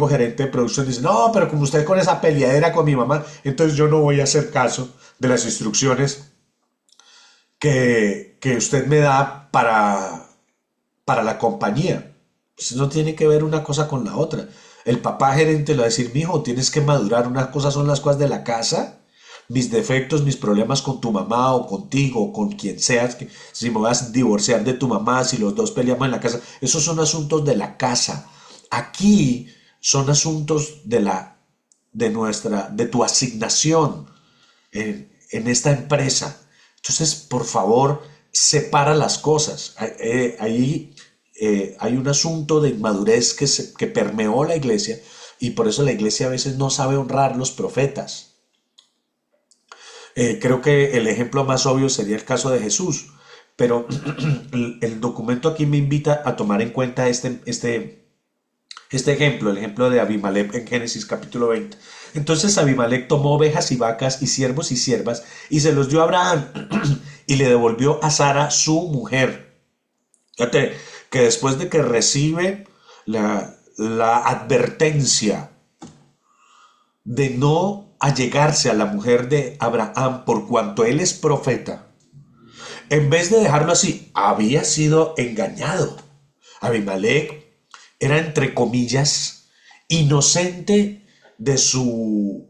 gerente de producción dice, no, pero como usted con esa peleadera con mi mamá, entonces yo no voy a hacer caso de las instrucciones que usted me da para la compañía. Pues no tiene que ver una cosa con la otra. El papá gerente le va a decir, mijo, tienes que madurar. Unas cosas son las cosas de la casa, mis defectos, mis problemas con tu mamá o contigo o con quien seas, que si me vas a divorciar de tu mamá, si los dos peleamos en la casa, esos son asuntos de la casa. Aquí son asuntos de tu asignación en esta empresa. Entonces, por favor, separa las cosas. Ahí hay un asunto de inmadurez que permeó la iglesia, y por eso la iglesia a veces no sabe honrar los profetas. Creo que el ejemplo más obvio sería el caso de Jesús, pero el documento aquí me invita a tomar en cuenta este ejemplo, el ejemplo de Abimelech en Génesis capítulo 20. Entonces Abimelech tomó ovejas y vacas y siervos y siervas y se los dio a Abraham y le devolvió a Sara su mujer. Fíjate que después de que recibe la advertencia de no allegarse a la mujer de Abraham por cuanto él es profeta, en vez de dejarlo así, había sido engañado. Abimelech era, entre comillas, inocente de su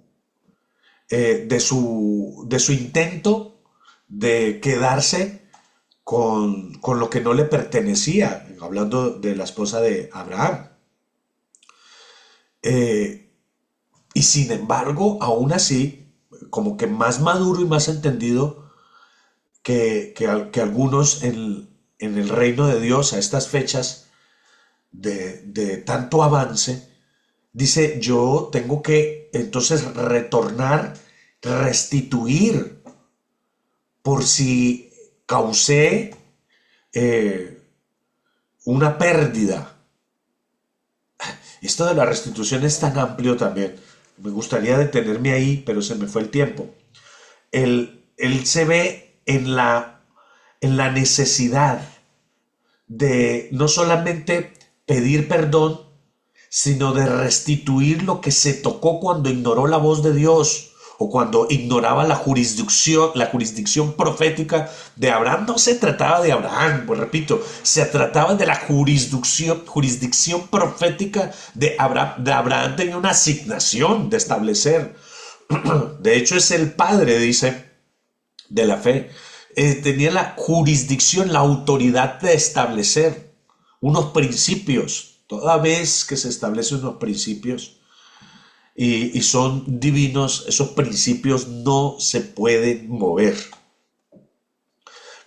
intento de quedarse con lo que no le pertenecía, hablando de la esposa de Abraham. Y sin embargo, aún así, como que más maduro y más entendido que algunos en el reino de Dios a estas fechas de tanto avance, dice, yo tengo que entonces retornar, restituir por si causé una pérdida. Esto de la restitución es tan amplio también. Me gustaría detenerme ahí, pero se me fue el tiempo. Él se ve en la necesidad de no solamente pedir perdón, sino de restituir lo que se tocó cuando ignoró la voz de Dios o cuando ignoraba la jurisdicción profética de Abraham. No se trataba de Abraham, pues repito, se trataba de la jurisdicción profética de Abraham. De Abraham tenía una asignación de establecer. De hecho, es el padre, dice, de la fe. Tenía la jurisdicción, la autoridad de establecer unos principios. Toda vez que se establecen unos principios y son divinos, esos principios no se pueden mover.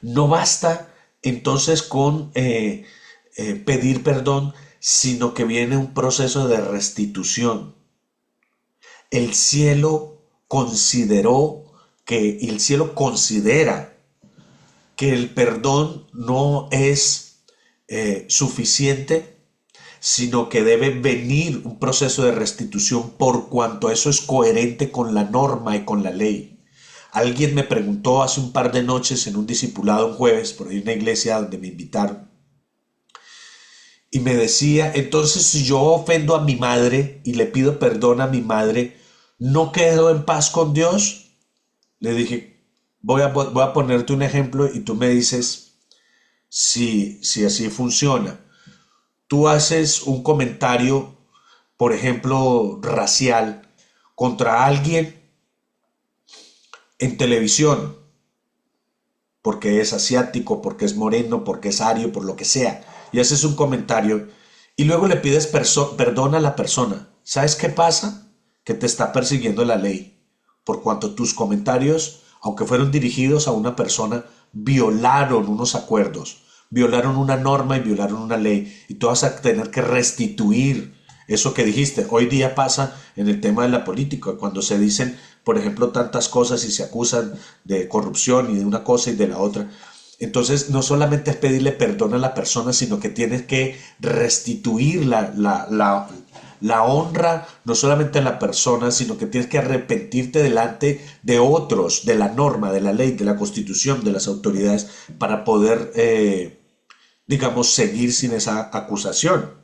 No basta entonces con pedir perdón, sino que viene un proceso de restitución. El cielo considera que el perdón no es suficiente, sino que debe venir un proceso de restitución por cuanto eso es coherente con la norma y con la ley. Alguien me preguntó hace un par de noches en un discipulado un jueves, por ahí en una iglesia donde me invitaron, y me decía, entonces si yo ofendo a mi madre y le pido perdón a mi madre, ¿no quedo en paz con Dios? Le dije, voy a ponerte un ejemplo y tú me dices si así funciona. Tú haces un comentario, por ejemplo, racial, contra alguien en televisión, porque es asiático, porque es moreno, porque es ario, por lo que sea, y haces un comentario y luego le pides perdón a la persona. ¿Sabes qué pasa? Que te está persiguiendo la ley, por cuanto tus comentarios, aunque fueron dirigidos a una persona, violaron unos acuerdos, violaron una norma y violaron una ley, y tú vas a tener que restituir eso que dijiste. Hoy día pasa en el tema de la política, cuando se dicen, por ejemplo, tantas cosas y se acusan de corrupción y de una cosa y de la otra. Entonces, no solamente es pedirle perdón a la persona, sino que tienes que restituir la honra, no solamente a la persona, sino que tienes que arrepentirte delante de otros, de la norma, de la ley, de la constitución, de las autoridades, para poder digamos, seguir sin esa acusación.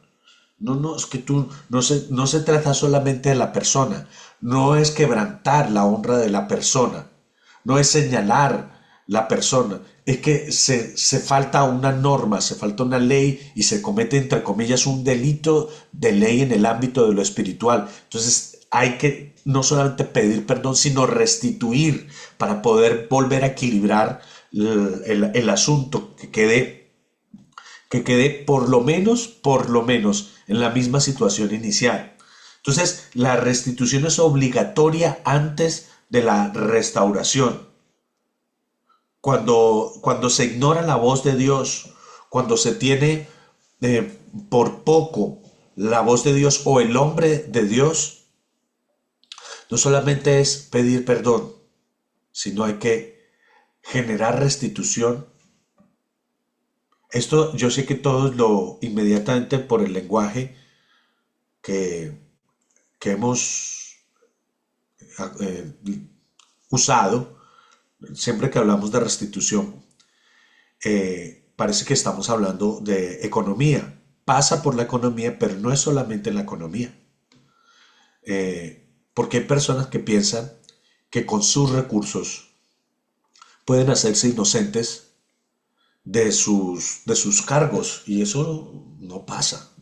No, es que no se trata solamente de la persona, no es quebrantar la honra de la persona, no es señalar la persona, es que se falta una norma, se falta una ley y se comete, entre comillas, un delito de ley en el ámbito de lo espiritual. Entonces hay que no solamente pedir perdón, sino restituir para poder volver a equilibrar el asunto, que quede por lo menos en la misma situación inicial. Entonces, la restitución es obligatoria antes de la restauración. Cuando se ignora la voz de Dios, cuando se tiene por poco la voz de Dios o el hombre de Dios, no solamente es pedir perdón, sino hay que generar restitución. Esto yo sé que todos lo inmediatamente por el lenguaje que hemos eh, usado, siempre que hablamos de restitución, parece que estamos hablando de economía. Pasa por la economía, pero no es solamente la economía. Porque hay personas que piensan que con sus recursos pueden hacerse inocentes de sus cargos, y eso no pasa.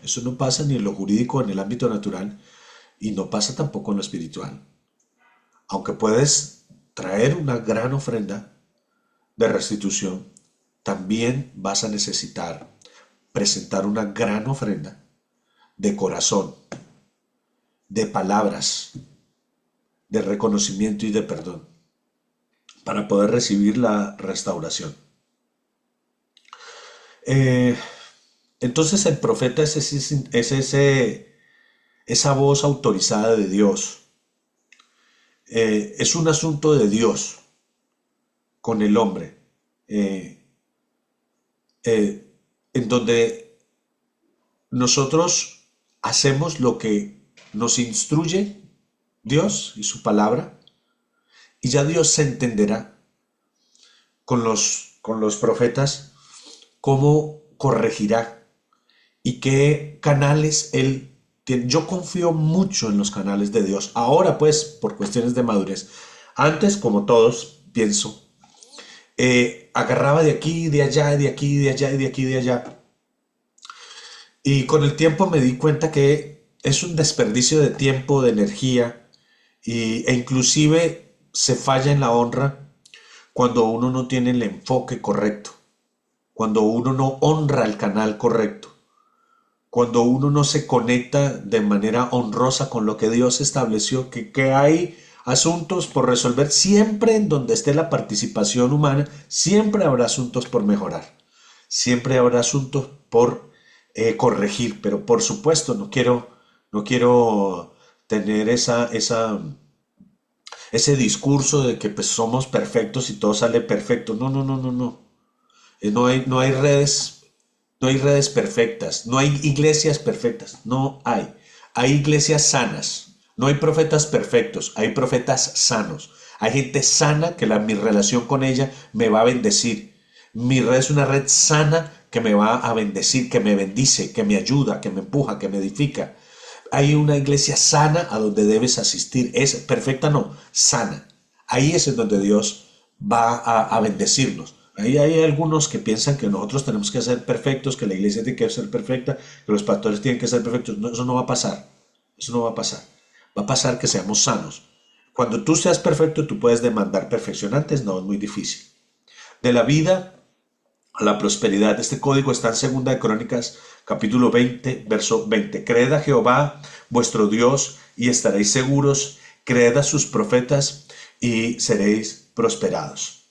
Eso no pasa ni en lo jurídico, en el ámbito natural, y no pasa tampoco en lo espiritual. Aunque puedes traer una gran ofrenda de restitución, también vas a necesitar presentar una gran ofrenda de corazón, de palabras, de reconocimiento y de perdón, para poder recibir la restauración. Entonces el profeta es ese esa voz autorizada de Dios. Es un asunto de Dios con el hombre, eh, en donde nosotros hacemos lo que nos instruye Dios y su palabra, y ya Dios se entenderá con los profetas cómo corregirá y qué canales Él tiene. Yo confío mucho en los canales de Dios. Ahora pues, por cuestiones de madurez. Antes, como todos, pienso, agarraba de aquí, de allá, de aquí, de allá, y de aquí, de allá. Y con el tiempo me di cuenta que es un desperdicio de tiempo, de energía, e inclusive se falla en la honra cuando uno no tiene el enfoque correcto, cuando uno no honra el canal correcto, cuando uno no se conecta de manera honrosa con lo que Dios estableció, que hay asuntos por resolver. Siempre en donde esté la participación humana, siempre habrá asuntos por mejorar, siempre habrá asuntos por corregir, pero por supuesto no quiero tener ese discurso de que pues somos perfectos y todo sale perfecto. No, no, no, no, no. No hay redes, no hay redes perfectas, no hay iglesias perfectas, no hay. Hay iglesias sanas, no hay profetas perfectos, hay profetas sanos. Hay gente sana que mi relación con ella me va a bendecir. Mi red es una red sana que me va a bendecir, que me bendice, que me ayuda, que me empuja, que me edifica. Hay una iglesia sana a donde debes asistir. Es perfecta, no, sana. Ahí es en donde Dios va a bendecirnos. Ahí hay algunos que piensan que nosotros tenemos que ser perfectos, que la iglesia tiene que ser perfecta, que los pastores tienen que ser perfectos. No, eso no va a pasar. Eso no va a pasar. Va a pasar que seamos sanos. Cuando tú seas perfecto, tú puedes demandar perfección. Antes no, es muy difícil. De la vida a la prosperidad. Este código está en 2 de Crónicas, capítulo 20, verso 20. Creed a Jehová, vuestro Dios, y estaréis seguros. Creed a sus profetas y seréis prosperados.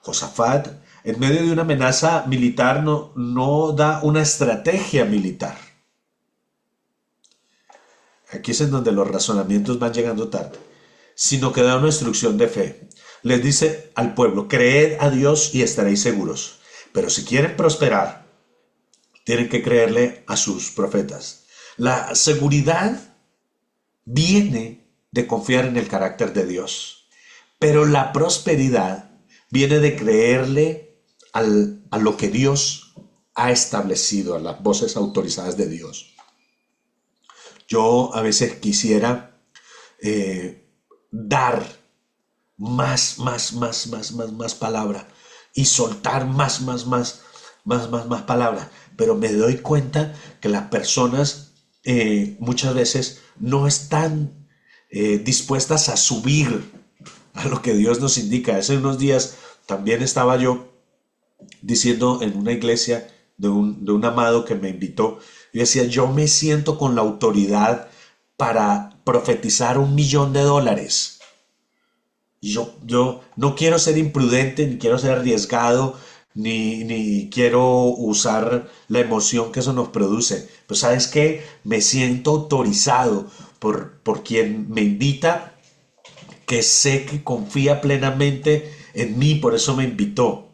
Josafat, en medio de una amenaza militar, no da una estrategia militar. Aquí es en donde los razonamientos van llegando tarde, sino que da una instrucción de fe. Les dice al pueblo, creed a Dios y estaréis seguros. Pero si quieren prosperar, tienen que creerle a sus profetas. La seguridad viene de confiar en el carácter de Dios, pero la prosperidad viene de creerle a lo que Dios ha establecido, a las voces autorizadas de Dios. Yo a veces quisiera dar más palabra y soltar más palabra, pero me doy cuenta que las personas muchas veces no están dispuestas a subir a lo que Dios nos indica. Hace unos días también estaba yo diciendo en una iglesia de un amado que me invitó, y decía, yo me siento con la autoridad para profetizar $1.000.000. Y yo no quiero ser imprudente, ni quiero ser arriesgado, ni quiero usar la emoción que eso nos produce. Pero ¿sabes qué? Me siento autorizado por quien me invita, que sé que confía plenamente en mí, por eso me invitó.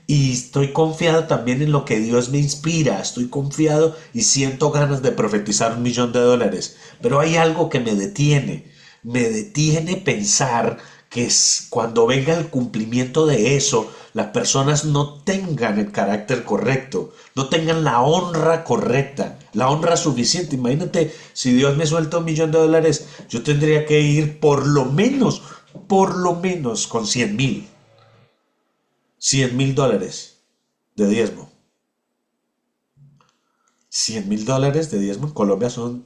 Y estoy confiado también en lo que Dios me inspira. Estoy confiado y siento ganas de profetizar $1.000.000. Pero hay algo que me detiene. Me detiene pensar que cuando venga el cumplimiento de eso, las personas no tengan el carácter correcto, no tengan la honra correcta, la honra suficiente. Imagínate, si Dios me suelta $1.000.000, yo tendría que ir por lo menos con 100,000. $100,000 de diezmo. $100,000 de diezmo en Colombia son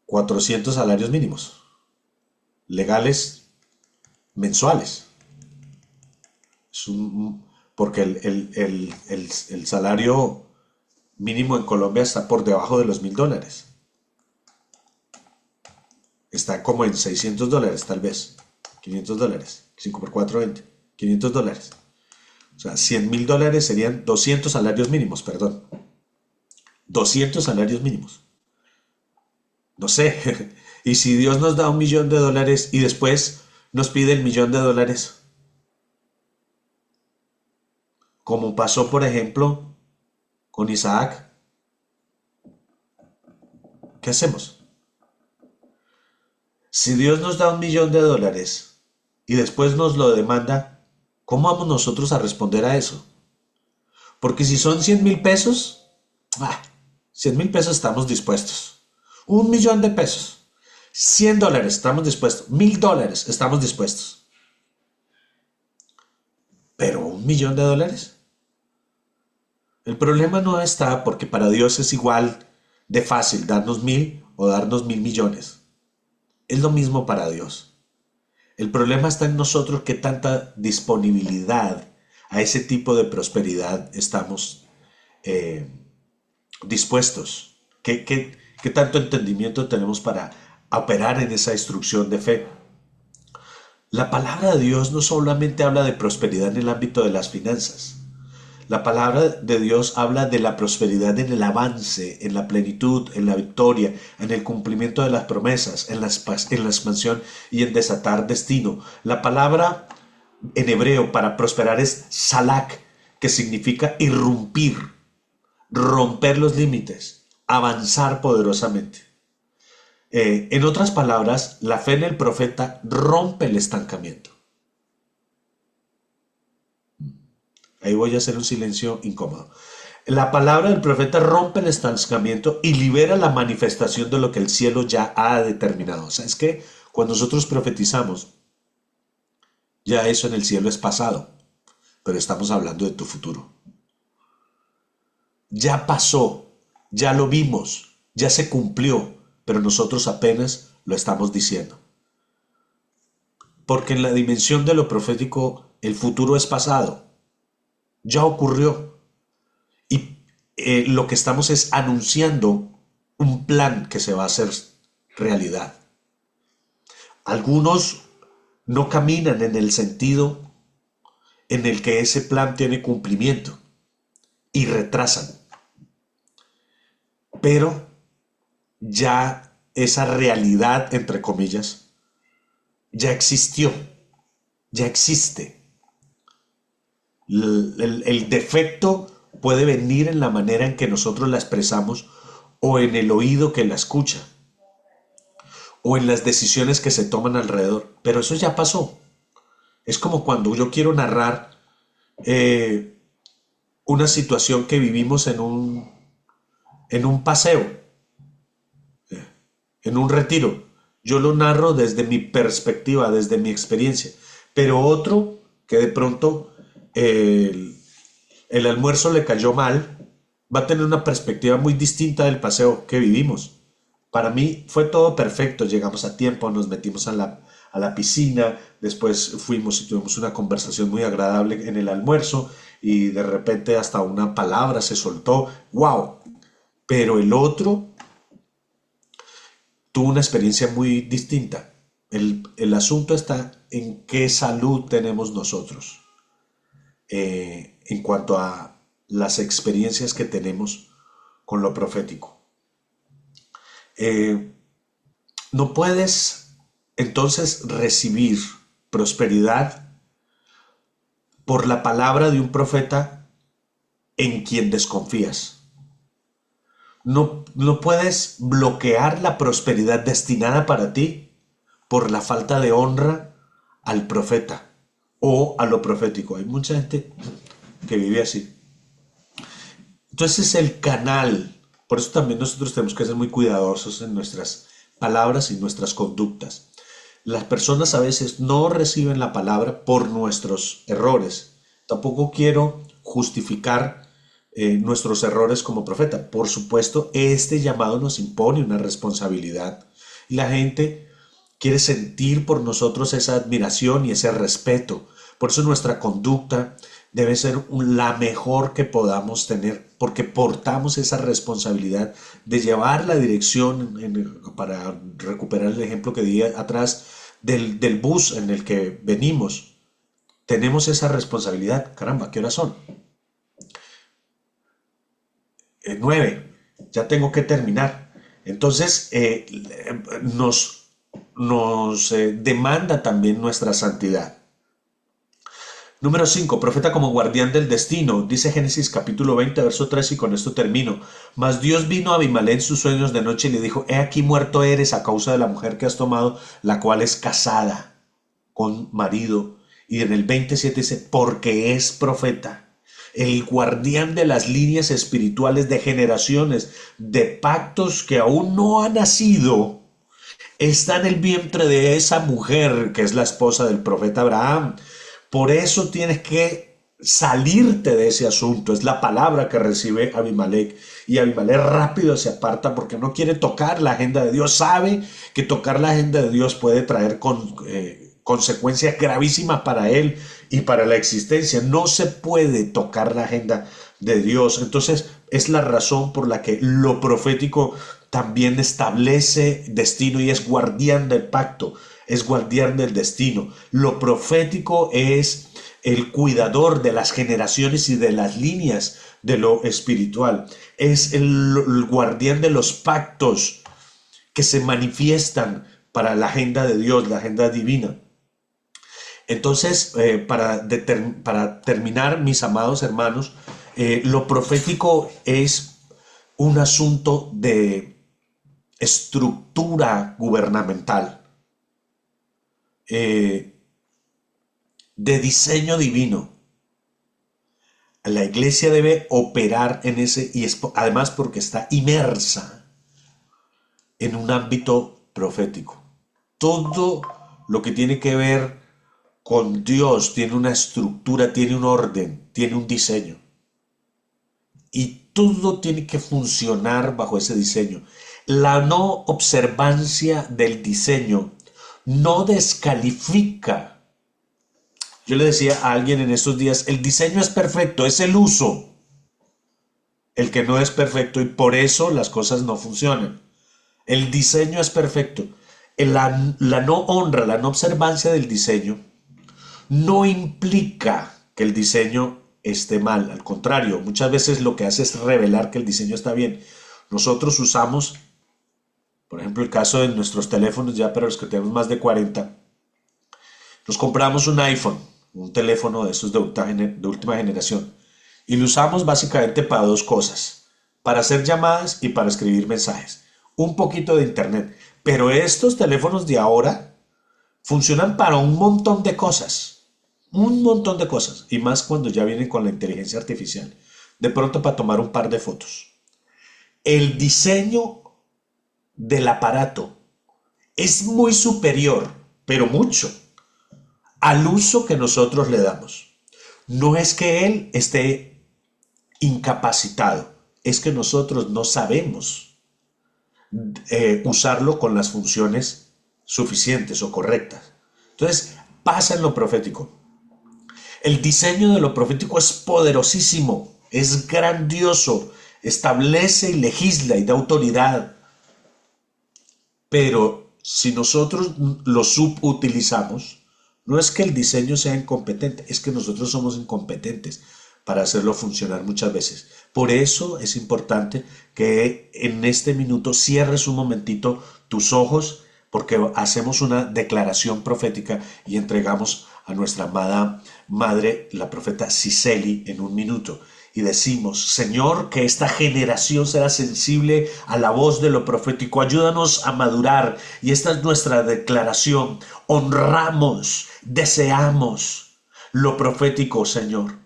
400 salarios mínimos legales mensuales. Porque el salario mínimo en Colombia está por debajo de los $1.000. Está como en $600 tal vez, $500, 5 por 4, 20, $500. O sea, $100,000 serían 200 salarios mínimos, perdón. 200 salarios mínimos. No sé. Y si Dios nos da $1.000.000 y después nos pide el $1.000.000, como pasó, por ejemplo, con Isaac, ¿qué hacemos? Si Dios nos da $1.000.000 y después nos lo demanda, ¿cómo vamos nosotros a responder a eso? Porque si son 100,000 pesos, 100,000 pesos estamos dispuestos. $1.000.000, $100 estamos dispuestos, $1.000 estamos dispuestos. Pero $1.000.000. El problema no está porque para Dios es igual de fácil darnos 1.000 o darnos 1.000.000.000. Es lo mismo para Dios. El problema está en nosotros, qué tanta disponibilidad a ese tipo de prosperidad estamos dispuestos. ¿Qué tanto entendimiento tenemos para operar en esa instrucción de fe? La palabra de Dios no solamente habla de prosperidad en el ámbito de las finanzas. La palabra de Dios habla de la prosperidad en el avance, en la plenitud, en la victoria, en el cumplimiento de las promesas, en la expansión y en desatar destino. La palabra en hebreo para prosperar es salak, que significa irrumpir, romper los límites, avanzar poderosamente. En otras palabras, la fe en el profeta rompe el estancamiento. Ahí voy a hacer un silencio incómodo. La palabra del profeta rompe el estancamiento y libera la manifestación de lo que el cielo ya ha determinado. O sea, es que cuando nosotros profetizamos, ya eso en el cielo es pasado, pero estamos hablando de tu futuro. Ya pasó, ya lo vimos, ya se cumplió, pero nosotros apenas lo estamos diciendo. Porque en la dimensión de lo profético, el futuro es pasado. Ya ocurrió. Y lo que estamos es anunciando un plan que se va a hacer realidad. Algunos no caminan en el sentido en el que ese plan tiene cumplimiento y retrasan. Pero ya esa realidad, entre comillas, ya existió, ya existe. El defecto puede venir en la manera en que nosotros la expresamos o en el oído que la escucha o en las decisiones que se toman alrededor, pero eso ya pasó. Es como cuando yo quiero narrar una situación que vivimos en un paseo, en un retiro. Yo lo narro desde mi perspectiva, desde mi experiencia, pero otro que de pronto el almuerzo le cayó mal, va a tener una perspectiva muy distinta del paseo que vivimos. Para mí fue todo perfecto, llegamos a tiempo, nos metimos a la piscina, después fuimos y tuvimos una conversación muy agradable en el almuerzo y de repente hasta una palabra se soltó, ¡wow! Pero el otro tuvo una experiencia muy distinta. El asunto está en qué salud tenemos nosotros. En cuanto a las experiencias que tenemos con lo profético. No puedes entonces recibir prosperidad por la palabra de un profeta en quien desconfías. No puedes bloquear la prosperidad destinada para ti por la falta de honra al profeta o a lo profético. Hay mucha gente que vive así. Entonces el canal, por eso también nosotros tenemos que ser muy cuidadosos en nuestras palabras y nuestras conductas. Las personas a veces no reciben la palabra por nuestros errores. Tampoco quiero justificar nuestros errores como profeta. Por supuesto, este llamado nos impone una responsabilidad y la gente quiere sentir por nosotros esa admiración y ese respeto. Por eso nuestra conducta debe ser la mejor que podamos tener, porque portamos esa responsabilidad de llevar la dirección, para recuperar el ejemplo que di atrás, del bus en el que venimos. Tenemos esa responsabilidad. Caramba, ¿qué horas son? 9. Ya tengo que terminar. Entonces, nos demanda también nuestra santidad. Número 5, profeta como guardián del destino. Dice Génesis capítulo 20, verso 3, y con esto termino. Mas Dios vino a Abimelech en sus sueños de noche y le dijo: he aquí muerto eres a causa de la mujer que has tomado, la cual es casada con marido. Y en el 27 dice: porque es profeta, el guardián de las líneas espirituales de generaciones, de pactos que aún no han nacido, está en el vientre de esa mujer que es la esposa del profeta Abraham. Por eso tienes que salirte de ese asunto. Es la palabra que recibe Abimelech. Y Abimelech rápido se aparta porque no quiere tocar la agenda de Dios. Sabe que tocar la agenda de Dios puede traer consecuencias gravísimas para él y para la existencia. No se puede tocar la agenda de Dios. Entonces es la razón por la que lo profético también establece destino y es guardián del pacto. Es guardián del destino. Lo profético es el cuidador de las generaciones y de las líneas de lo espiritual. Es el guardián de los pactos que se manifiestan para la agenda de Dios, la agenda divina. Entonces, para terminar, mis amados hermanos, lo profético es un asunto de estructura gubernamental. De diseño divino. La iglesia debe operar en ese, y además porque está inmersa en un ámbito profético. Todo lo que tiene que ver con Dios tiene una estructura, tiene un orden, tiene un diseño. Y todo tiene que funcionar bajo ese diseño. La no observancia del diseño no descalifica. Yo le decía a alguien en estos días: el diseño es perfecto, es el uso el que no es perfecto, y por eso las cosas no funcionan. El diseño es perfecto. La no honra, la no observancia del diseño no implica que el diseño esté mal. Al contrario, muchas veces lo que hace es revelar que el diseño está bien. Nosotros usamos, por ejemplo, el caso de nuestros teléfonos, ya para los que tenemos más de 40, nos compramos un iPhone, un teléfono de esos de última generación, y lo usamos básicamente para dos cosas: para hacer llamadas y para escribir mensajes, un poquito de internet. Pero estos teléfonos de ahora funcionan para un montón de cosas, y más cuando ya vienen con la inteligencia artificial, de pronto para tomar un par de fotos. El diseño del aparato es muy superior, pero mucho, al uso que nosotros le damos. No es que él esté incapacitado, es que nosotros no sabemos usarlo con las funciones suficientes o correctas. Entonces pasa en lo profético. El diseño de lo profético es poderosísimo, es grandioso, establece y legisla y da autoridad. Pero si nosotros lo subutilizamos, no es que el diseño sea incompetente, es que nosotros somos incompetentes para hacerlo funcionar muchas veces. Por eso es importante que en este minuto cierres un momentito tus ojos, porque hacemos una declaración profética y entregamos a nuestra amada madre, la profeta Cicely, en un minuto. Y decimos: Señor, que esta generación será sensible a la voz de lo profético. Ayúdanos a madurar. Y esta es nuestra declaración. Honramos, deseamos lo profético, Señor.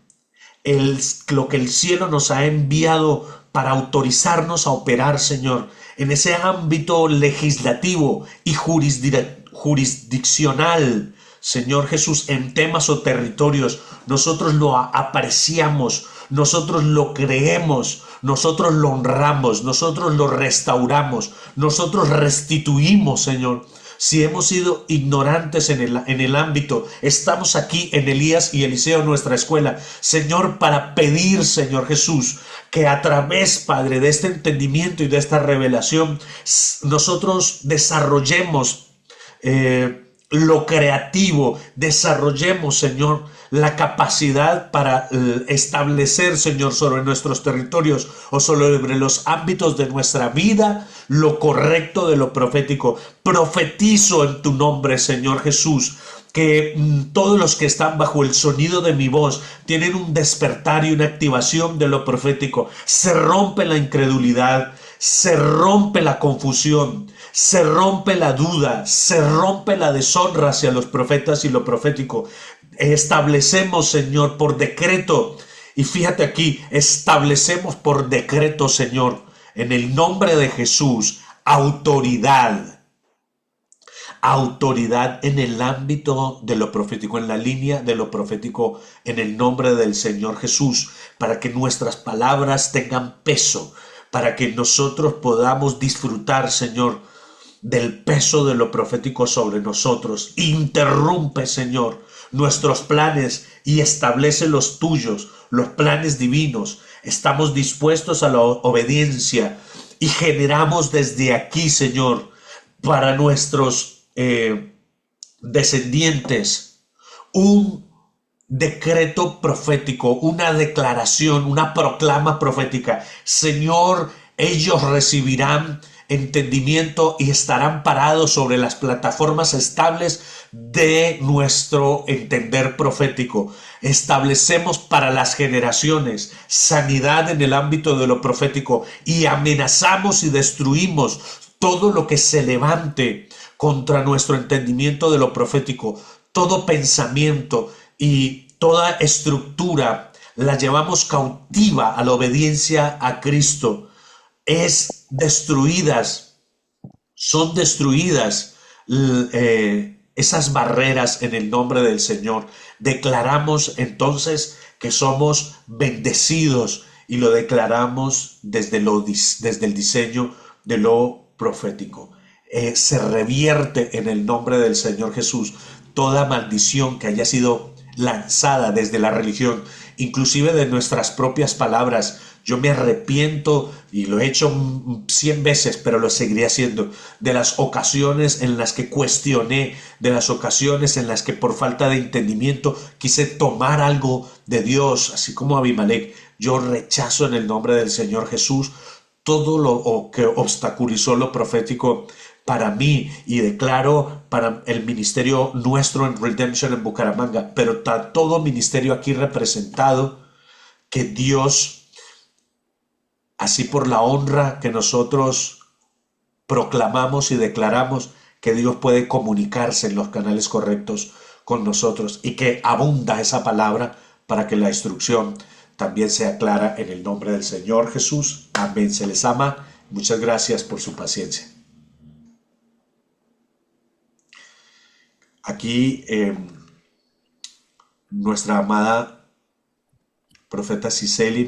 Lo que el cielo nos ha enviado para autorizarnos a operar, Señor, en ese ámbito legislativo y jurisdiccional, Señor Jesús, en temas o territorios. Nosotros lo apreciamos, nosotros lo creemos, nosotros lo honramos, nosotros lo restauramos, nosotros restituimos, Señor. Si hemos sido ignorantes en el ámbito, estamos aquí en Elías y Eliseo, nuestra escuela, Señor, para pedir, Señor Jesús, que a través, Padre, de este entendimiento y de esta revelación, nosotros desarrollemos lo creativo, desarrollemos, Señor, la capacidad para establecer, Señor, sobre nuestros territorios o sobre los ámbitos de nuestra vida, lo correcto de lo profético. Profetizo en tu nombre, Señor Jesús, que todos los que están bajo el sonido de mi voz tienen un despertar y una activación de lo profético. Se rompe la incredulidad, se rompe la confusión, se rompe la duda, se rompe la deshonra hacia los profetas y lo profético. Establecemos, Señor, por decreto, y fíjate aquí, establecemos por decreto, Señor, en el nombre de Jesús, autoridad en el ámbito de lo profético, en la línea de lo profético, en el nombre del Señor Jesús, para que nuestras palabras tengan peso, para que nosotros podamos disfrutar, Señor, del peso de lo profético sobre nosotros. Interrumpe, Señor, nuestros planes y establece los tuyos, los planes divinos. Estamos dispuestos a la obediencia y generamos desde aquí, Señor, para nuestros descendientes un decreto profético, una declaración, una proclama profética. Señor, ellos recibirán entendimiento y estarán parados sobre las plataformas estables de nuestro entender profético. Establecemos para las generaciones sanidad en el ámbito de lo profético y amenazamos y destruimos todo lo que se levante contra nuestro entendimiento de lo profético. Todo pensamiento y toda estructura la llevamos cautiva a la obediencia a Cristo. Son destruidas esas barreras en el nombre del Señor. Declaramos entonces que somos bendecidos y lo declaramos desde el diseño de lo profético. Se revierte en el nombre del Señor Jesús toda maldición que haya sido lanzada desde la religión, inclusive de nuestras propias palabras. Yo me arrepiento, y lo he hecho 100 veces, pero lo seguiré haciendo, de las ocasiones en las que cuestioné, de las ocasiones en las que por falta de entendimiento quise tomar algo de Dios, así como Abimelech. Yo rechazo en el nombre del Señor Jesús todo lo que obstaculizó lo profético para mí, y declaro para el ministerio nuestro en Redemption en Bucaramanga, pero todo ministerio aquí representado, que Dios, así por la honra que nosotros proclamamos y declaramos, que Dios puede comunicarse en los canales correctos con nosotros y que abunda esa palabra para que la instrucción también sea clara en el nombre del Señor Jesús. Amén. Se les ama. Muchas gracias por su paciencia. Aquí nuestra amada profeta Cicely